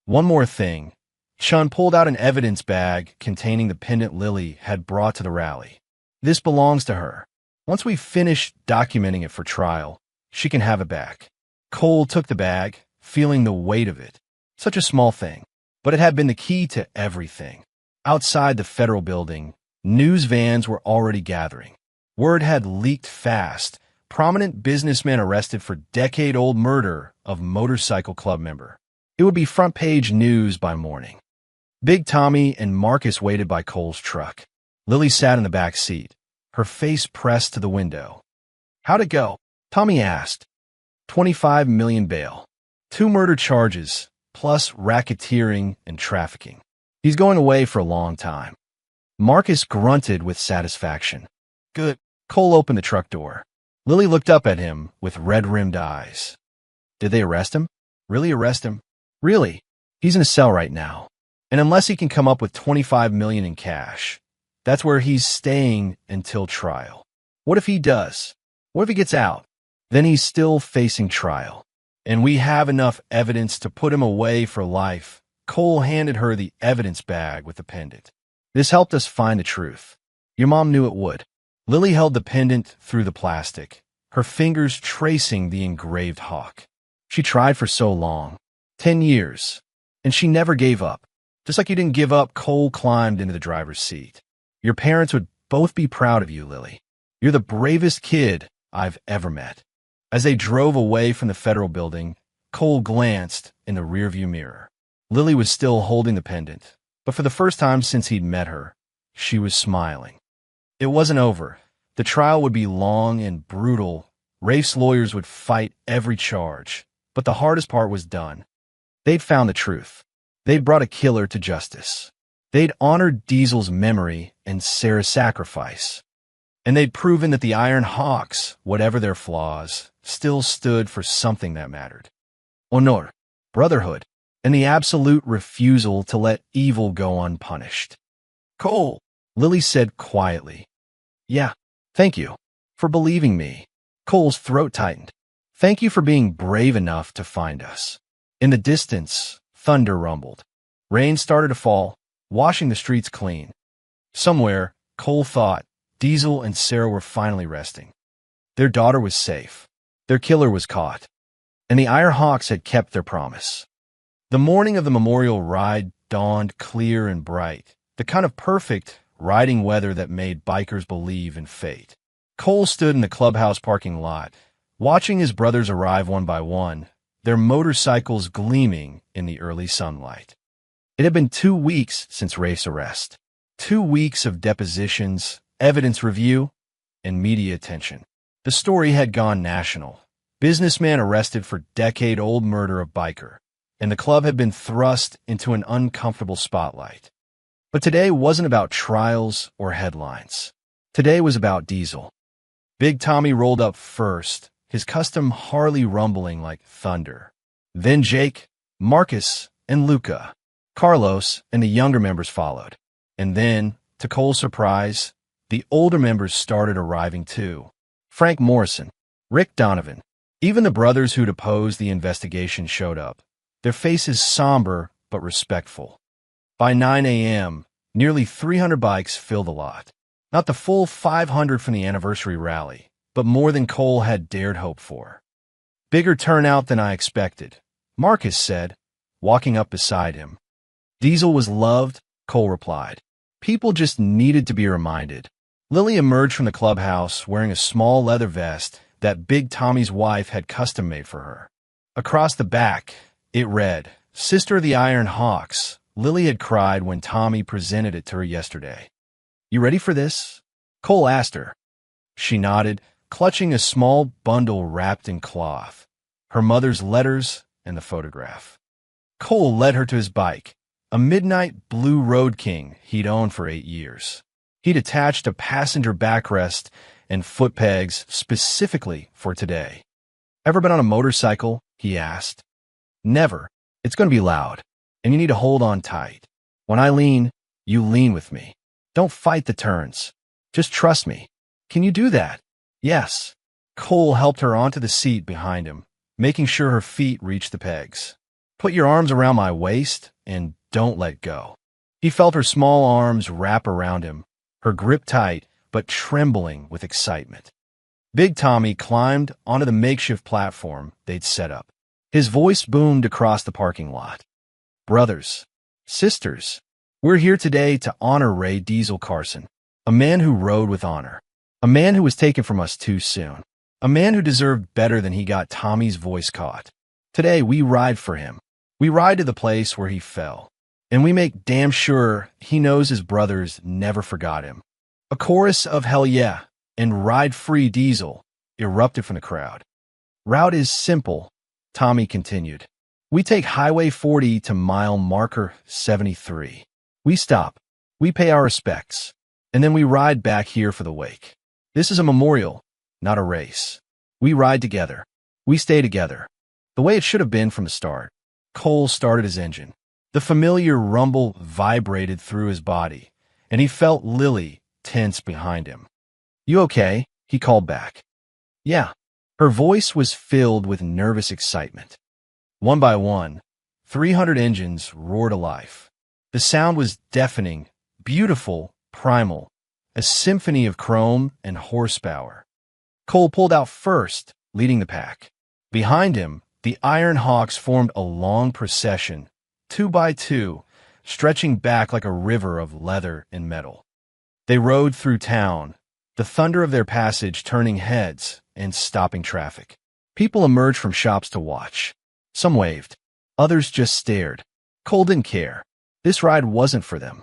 "One more thing." Chun pulled out an evidence bag containing the pendant Lily had brought to the rally. "This belongs to her. Once we finish documenting it for trial, She can have it back. Cole took the bag, feeling the weight of it. Such a small thing, but it had been the key to everything. Outside the federal building, news vans were already gathering. Word had leaked fast. Prominent businessman arrested for decade-old murder of motorcycle club member. It would be front-page news by morning. Big Tommy and Marcus waited by Cole's truck. Lily sat in the back seat, her face pressed to the window. "How'd it go?" Tommy asked. 25 million bail. 2 murder charges, plus racketeering and trafficking. He's going away for a long time. Marcus grunted with satisfaction. "Good." Cole opened the truck door. Lily looked up at him with red-rimmed eyes. "Did they arrest him? Really arrest him?" "Really. He's in a cell right now. And unless he can come up with 25 million in cash, that's where he's staying until trial. What if he does? What if he gets out? Then he's still facing trial. And we have enough evidence to put him away for life." Cole handed her the evidence bag with the pendant. "This helped us find the truth. Your mom knew it would." Lily held the pendant through the plastic, her fingers tracing the engraved hawk. She tried for so long, 10 years, and she never gave up. Just like you didn't give up, Cole climbed into the driver's seat. "Your parents would both be proud of you, Lily. You're the bravest kid I've ever met." As they drove away from the federal building, Cole glanced in the rearview mirror. Lily was still holding the pendant, but for the first time since he'd met her, she was smiling. It wasn't over. The trial would be long and brutal. Rafe's lawyers would fight every charge, but the hardest part was done. They'd found the truth. They'd brought a killer to justice. They'd honored Diesel's memory and Sarah's sacrifice. And they'd proven that the Iron Hawks, whatever their flaws, still stood for something that mattered. Honor, brotherhood, and the absolute refusal to let evil go unpunished. "Cole," Lily said quietly. "Yeah, thank you for believing me." Cole's throat tightened. "Thank you for being brave enough to find us." In the distance, thunder rumbled. Rain started to fall, washing the streets clean. Somewhere, Cole thought, Diesel and Sarah were finally resting. Their daughter was safe. Their killer was caught. And the Iron Hawks had kept their promise. The morning of the memorial ride dawned clear and bright, the kind of perfect riding weather that made bikers believe in fate. Cole stood in the clubhouse parking lot, watching his brothers arrive one by one, their motorcycles gleaming in the early sunlight. It had been 2 weeks since Rafe's arrest. 2 weeks of depositions, evidence review, and media attention. The story had gone national. Businessman arrested for decade-old murder of biker, and the club had been thrust into an uncomfortable spotlight. But today wasn't about trials or headlines. Today was about Diesel. Big Tommy rolled up first, his custom Harley rumbling like thunder. Then Jake, Marcus, and Luca. Carlos and the younger members followed. And then, to Cole's surprise, the older members started arriving too. Frank Morrison, Rick Donovan, even the brothers who'd opposed the investigation showed up, their faces somber but respectful. By 9 a.m., nearly 300 bikes filled the lot. Not the full 500 from the anniversary rally, but more than Cole had dared hope for. "Bigger turnout than I expected," Marcus said, walking up beside him. "Diesel was loved," Cole replied. "People just needed to be reminded." Lily emerged from the clubhouse wearing a small leather vest that Big Tommy's wife had custom-made for her. Across the back, it read, "Sister of the Iron Hawks." Lily had cried when Tommy presented it to her yesterday. "You ready for this?" Cole asked her. She nodded, clutching a small bundle wrapped in cloth, her mother's letters and the photograph. Cole led her to his bike, a midnight blue Road King he'd owned for 8 years. He'd attached a passenger backrest and foot pegs specifically for today. "Ever been on a motorcycle?" he asked. "Never. It's going to be loud, and you need to hold on tight. When I lean, you lean with me. Don't fight the turns. Just trust me." "Can you do that?" "Yes." Cole helped her onto the seat behind him, making sure her feet reached the pegs. "Put your arms around my waist and don't let go." He felt her small arms wrap around him, her grip tight but trembling with excitement. Big Tommy climbed onto the makeshift platform they'd set up. His voice boomed across the parking lot. Brothers, sisters, we're here today to honor Ray Diesel Carson, a man who rode with honor, a man who was taken from us too soon, a man who deserved better than he got Tommy's voice caught. Today we ride for him. We ride to the place where he fell, and we make damn sure he knows his brothers never forgot him. A chorus of hell yeah and ride free Diesel erupted from the crowd. Route is simple, Tommy continued. We take Highway 40 to mile marker 73. We stop, we pay our respects, and then we ride back here for the wake. This is a memorial, not a race. We ride together. We stay together. The way it should have been from the start. Cole started his engine. The familiar rumble vibrated through his body, and he felt Lily tense behind him. You okay? He called back. Yeah. Her voice was filled with nervous excitement. One by one, 300 engines roared to life. The sound was deafening, beautiful, primal, a symphony of chrome and horsepower. Cole pulled out first, leading the pack. Behind him, the Iron Hawks formed a long procession, 2 by 2, stretching back like a river of leather and metal. They rode through town, the thunder of their passage turning heads and stopping traffic. People emerged from shops to watch. Some waved. Others just stared. Cole didn't care. This ride wasn't for them.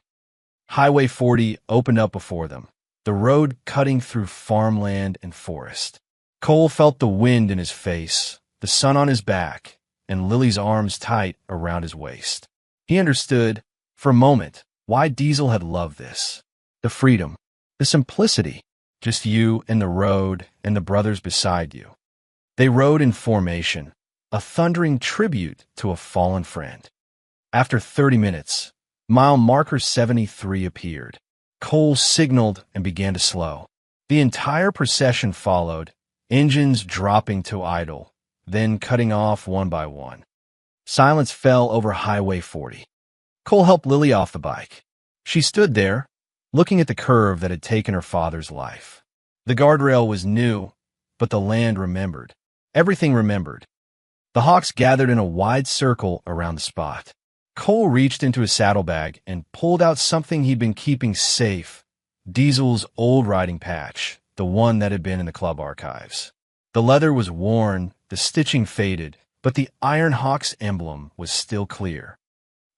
Highway 40 opened up before them, the road cutting through farmland and forest. Cole felt the wind in his face, the sun on his back, and Lily's arms tight around his waist. He understood, for a moment, why Diesel had loved this. The freedom, the simplicity, just you and the road and the brothers beside you. They rode in formation, a thundering tribute to a fallen friend. After 30 minutes, mile marker 73 appeared. Cole signaled and began to slow. The entire procession followed, engines dropping to idle, then cutting off one by one. Silence fell over Highway 40. Cole helped Lily off the bike. She stood there, looking at the curve that had taken her father's life. The guardrail was new, but the land remembered. Everything remembered. The Hawks gathered in a wide circle around the spot. Cole reached into his saddlebag and pulled out something he'd been keeping safe, Diesel's old riding patch, the one that had been in the club archives. The leather was worn, the stitching faded, but the Iron Hawks emblem was still clear.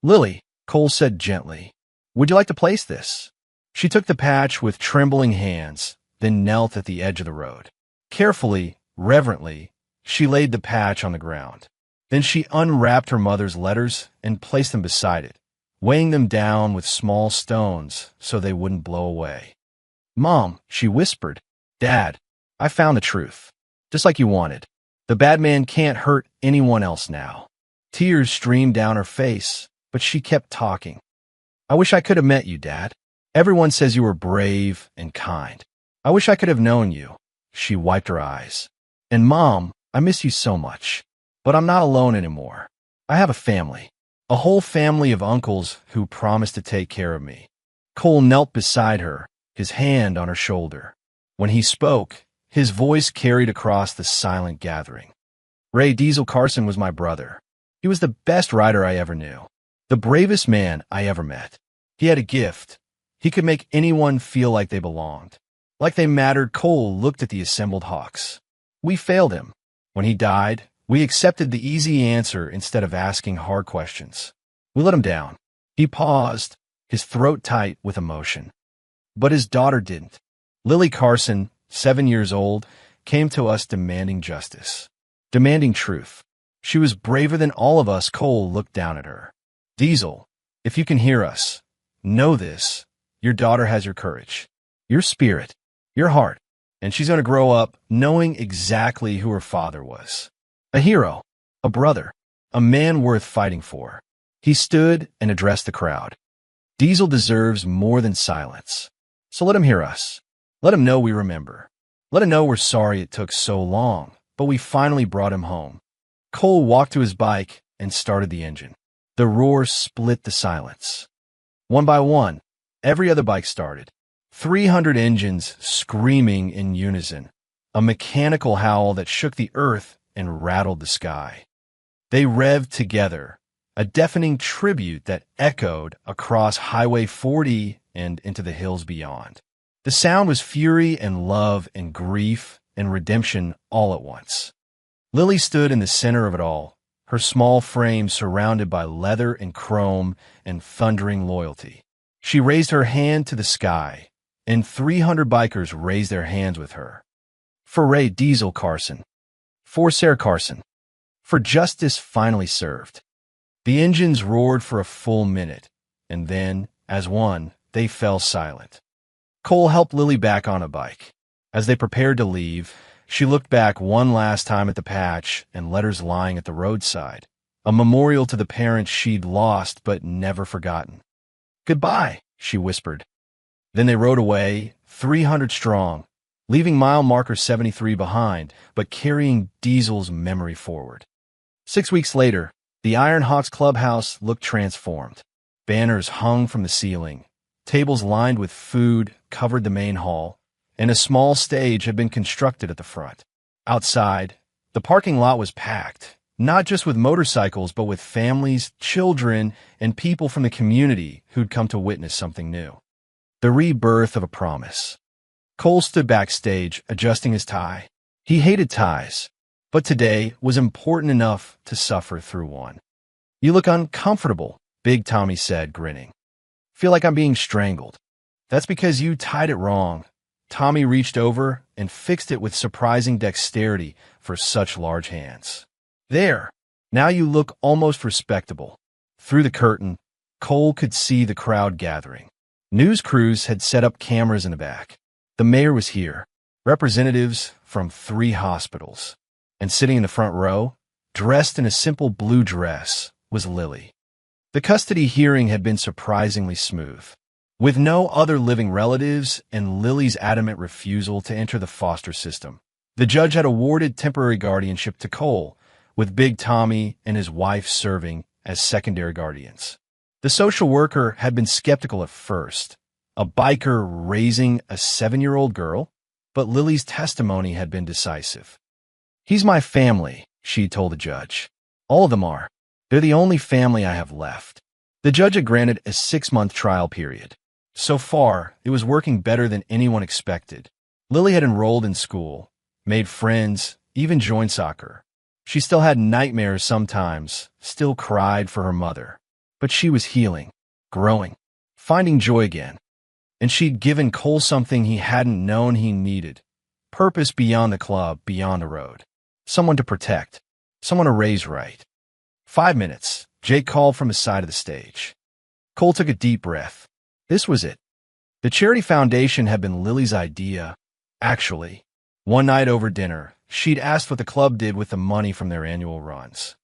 Lily, Cole said gently, would you like to place this? She took the patch with trembling hands, then knelt at the edge of the road. Carefully, reverently, she laid the patch on the ground. Then she unwrapped her mother's letters and placed them beside it, weighing them down with small stones so they wouldn't blow away. Mom, she whispered, Dad, I found the truth, just like you wanted. The bad man can't hurt anyone else now. Tears streamed down her face, but she kept talking. I wish I could have met you, Dad. Everyone says you were brave and kind. I wish I could have known you. She wiped her eyes. And Mom, I miss you so much. But I'm not alone anymore. I have a family. A whole family of uncles who promised to take care of me. Cole knelt beside her, his hand on her shoulder. When he spoke, his voice carried across the silent gathering. Ray Diesel Carson was my brother. He was the best rider I ever knew. The bravest man I ever met. He had a gift. He could make anyone feel like they belonged. Like they mattered. Cole looked at the assembled Hawks. We failed him. When he died, we accepted the easy answer instead of asking hard questions. We let him down. He paused, his throat tight with emotion. But his daughter didn't. Lily Carson, 7 years old, came to us demanding justice, demanding truth. She was braver than all of us. Cole looked down at her. Diesel, if you can hear us, know this. Your daughter has your courage, your spirit, your heart, and she's going to grow up knowing exactly who her father was. A hero, a brother, a man worth fighting for. He stood and addressed the crowd. Diesel deserves more than silence. So let him hear us. Let him know we remember. Let him know we're sorry it took so long, but we finally brought him home. Cole walked to his bike and started the engine. The roar split the silence. One by one, every other bike started. 300 engines screaming in unison. a mechanical howl that shook the earth and rattled the sky. They revved together, a deafening tribute that echoed across Highway 40 and into the hills beyond. The sound was fury and love and grief and redemption all at once. Lily stood in the center of it all, her small frame surrounded by leather and chrome and thundering loyalty. She raised her hand to the sky, and 300 bikers raised their hands with her. For Ray Diesel Carson. For Sarah Carson. For justice finally served. The engines roared for a full minute, and then, as one, they fell silent. Cole helped Lily back on a bike. As they prepared to leave, she looked back one last time at the patch and letters lying at the roadside, a memorial to the parents she'd lost but never forgotten. "Goodbye," she whispered. Then they rode away, 300 strong, leaving mile marker 73 behind, but carrying Diesel's memory forward. 6 weeks later, the Iron Hawks clubhouse looked transformed. Banners hung from the ceiling, tables lined with food covered the main hall, and a small stage had been constructed at the front. Outside, the parking lot was packed, not just with motorcycles, but with families, children, and people from the community who'd come to witness something new. The rebirth of a promise. Cole stood backstage, adjusting his tie. He hated ties, but today was important enough to suffer through one. "You look uncomfortable," Big Tommy said, grinning. "Feel like I'm being strangled." "That's because you tied it wrong." Tommy reached over and fixed it with surprising dexterity for such large hands. "There. Now you look almost respectable." Through the curtain, Cole could see the crowd gathering. News crews had set up cameras in the back. The mayor was here, representatives from 3 hospitals. And sitting in the front row, dressed in a simple blue dress, was Lily. The custody hearing had been surprisingly smooth. With no other living relatives and Lily's adamant refusal to enter the foster system, the judge had awarded temporary guardianship to Cole, with Big Tommy and his wife serving as secondary guardians. The social worker had been skeptical at first, a biker raising a 7-year-old girl, but Lily's testimony had been decisive. "He's my family," she told the judge. "All of them are. They're the only family I have left." The judge had granted a 6-month trial period. So far, it was working better than anyone expected. Lily had enrolled in school, made friends, even joined soccer. She still had nightmares sometimes, still cried for her mother. But she was healing, growing, finding joy again. And she'd given Cole something he hadn't known he needed. Purpose beyond the club, beyond the road. Someone to protect. Someone to raise right. 5 minutes, Jake called from his side of the stage. Cole took a deep breath. This was it. The charity foundation had been Lily's idea. Actually, one night over dinner, she'd asked what the club did with the money from their annual runs.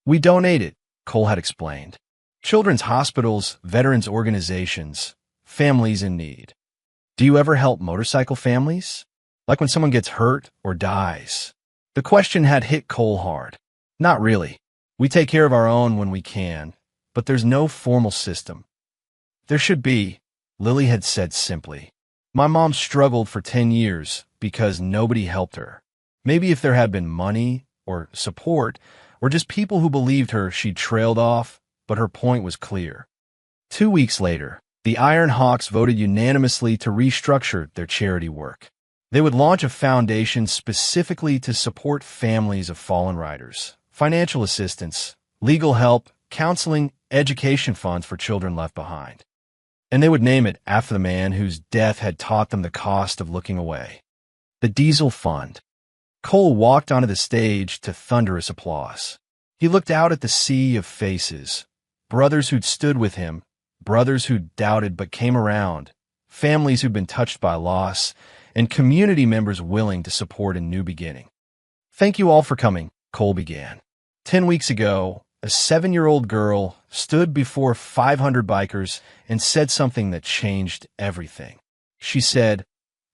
"We donate it," Cole had explained. "Children's hospitals, veterans organizations, families in need." "Do you ever help motorcycle families? Like when someone gets hurt or dies?" The question had hit Cole hard. "Not really. We take care of our own when we can, but there's no formal system." "There should be," Lily had said simply. "My mom struggled for 10 years because nobody helped her. Maybe if there had been money or support or just people who believed her, she'd trailed off, but her point was clear." 2 weeks later, the Iron Hawks voted unanimously to restructure their charity work. They would launch a foundation specifically to support families of fallen riders, financial assistance, legal help, counseling, education funds for children left behind. And they would name it after the man whose death had taught them the cost of looking away. The Diesel Fund. Cole walked onto the stage to thunderous applause. He looked out at the sea of faces, brothers who'd stood with him, brothers who'd doubted but came around, families who'd been touched by loss, and community members willing to support a new beginning. "Thank you all for coming," Cole began. 10 weeks ago, a 7-year-old girl stood before 500 bikers and said something that changed everything. She said,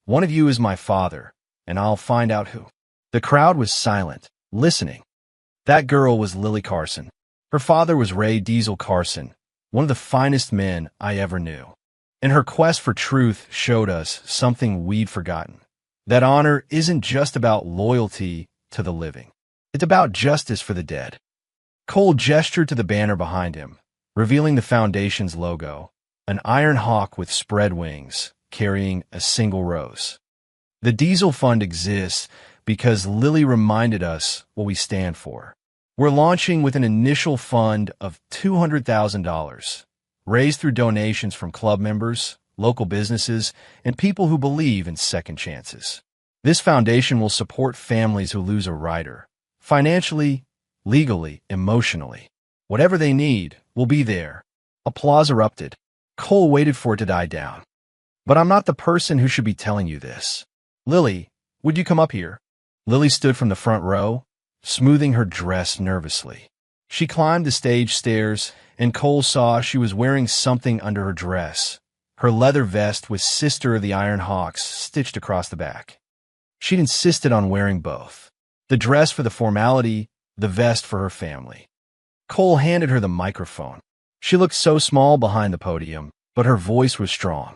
"One of you is my father, and I'll find out who." The crowd was silent, listening. That girl was Lily Carson. Her father was Ray Diesel Carson, one of the finest men I ever knew. And her quest for truth showed us something we'd forgotten. That honor isn't just about loyalty to the living. It's about justice for the dead. Cole gestured to the banner behind him, revealing the Foundation's logo, an iron hawk with spread wings, carrying a single rose. The Diesel Fund exists because Lily reminded us what we stand for. We're launching with an initial fund of $200,000, raised through donations from club members, local businesses, and people who believe in second chances. This foundation will support families who lose a rider, financially, legally, emotionally. Whatever they need, we'll be there. Applause erupted. Cole waited for it to die down. But I'm not the person who should be telling you this. Lily, would you come up here? Lily stood from the front row, smoothing her dress nervously. She climbed the stage stairs, and Cole saw she was wearing something under her dress. Her leather vest with Sister of the Iron Hawks stitched across the back. She'd insisted on wearing both. The dress for the formality, the vest for her family. Cole handed her the microphone. She looked so small behind the podium, but her voice was strong.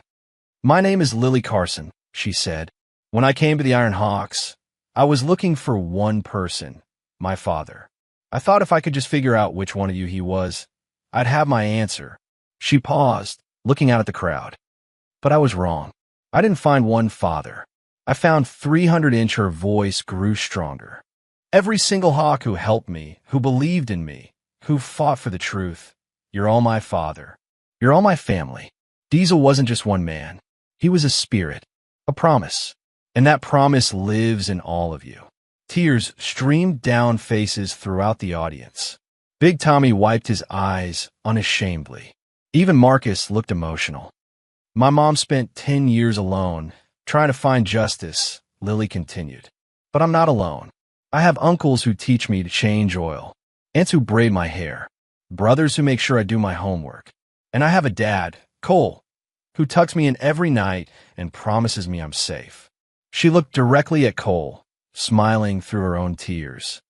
My name is Lily Carson, she said. When I came to the Iron Hawks, I was looking for one person, my father. I thought if I could just figure out which one of you he was, I'd have my answer. She paused, looking out at the crowd. But I was wrong. I didn't find one father. I found 300-inch. Her voice grew stronger. Every single Hawk who helped me, who believed in me, who fought for the truth. You're all my father. You're all my family. Diesel wasn't just one man. He was a spirit, a promise. And that promise lives in all of you. Tears streamed down faces throughout the audience. Big Tommy wiped his eyes unashamedly. Even Marcus looked emotional. My mom spent 10 years alone, trying to find justice, Lily continued. But I'm not alone. I have uncles who teach me to change oil, aunts who braid my hair, brothers who make sure I do my homework. And I have a dad, Cole, who tucks me in every night and promises me I'm safe. She looked directly at Cole, smiling through her own tears.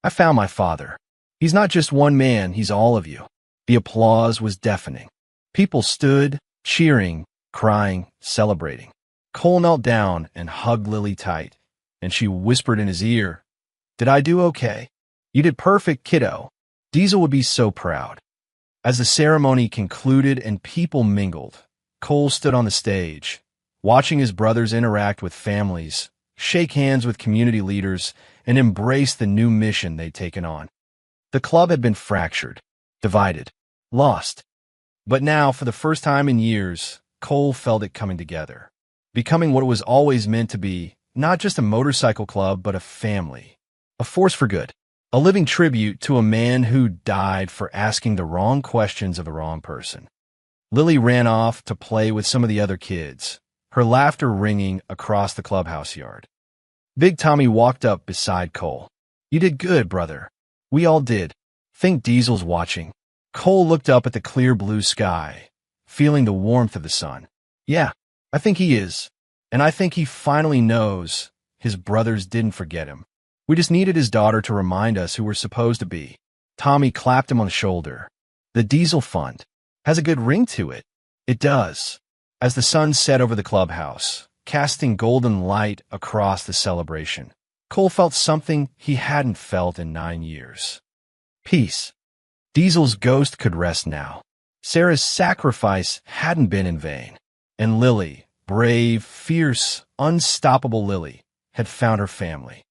I found my father. He's not just one man, he's all of you. The applause was deafening. People stood, cheering, crying, celebrating. Cole knelt down and hugged Lily tight, and she whispered in his ear, Did I do okay? You did perfect, kiddo. Diesel would be so proud. As the ceremony concluded and people mingled, Cole stood on the stage, watching his brothers interact with families, shake hands with community leaders, and embrace the new mission they'd taken on. The club had been fractured, divided, lost. But now, for the first time in years, Cole felt it coming together, becoming what it was always meant to be, not just a motorcycle club, but a family, a force for good, a living tribute to a man who died for asking the wrong questions of the wrong person. Lily ran off to play with some of the other kids, her laughter ringing across the clubhouse yard. Big Tommy walked up beside Cole. You did good, brother. We all did. Think Diesel's watching. Cole looked up at the clear blue sky, feeling the warmth of the sun. Yeah, I think he is. And I think he finally knows his brothers didn't forget him. We just needed his daughter to remind us who we're supposed to be. Tommy clapped him on the shoulder. The Diesel Fund has a good ring to it. It does. As the sun set over the clubhouse, casting golden light across the celebration, Cole felt something he hadn't felt in 9 years. Peace. Diesel's ghost could rest now. Sarah's sacrifice hadn't been in vain. And Lily, brave, fierce, unstoppable Lily, had found her family.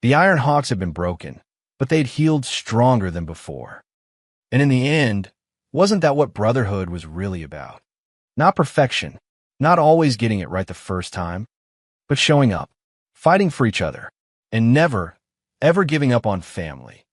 The Iron Hawks had been broken, but they'd healed stronger than before. And in the end, wasn't that what brotherhood was really about? Not perfection, not always getting it right the first time, but showing up, fighting for each other, and never, ever giving up on family.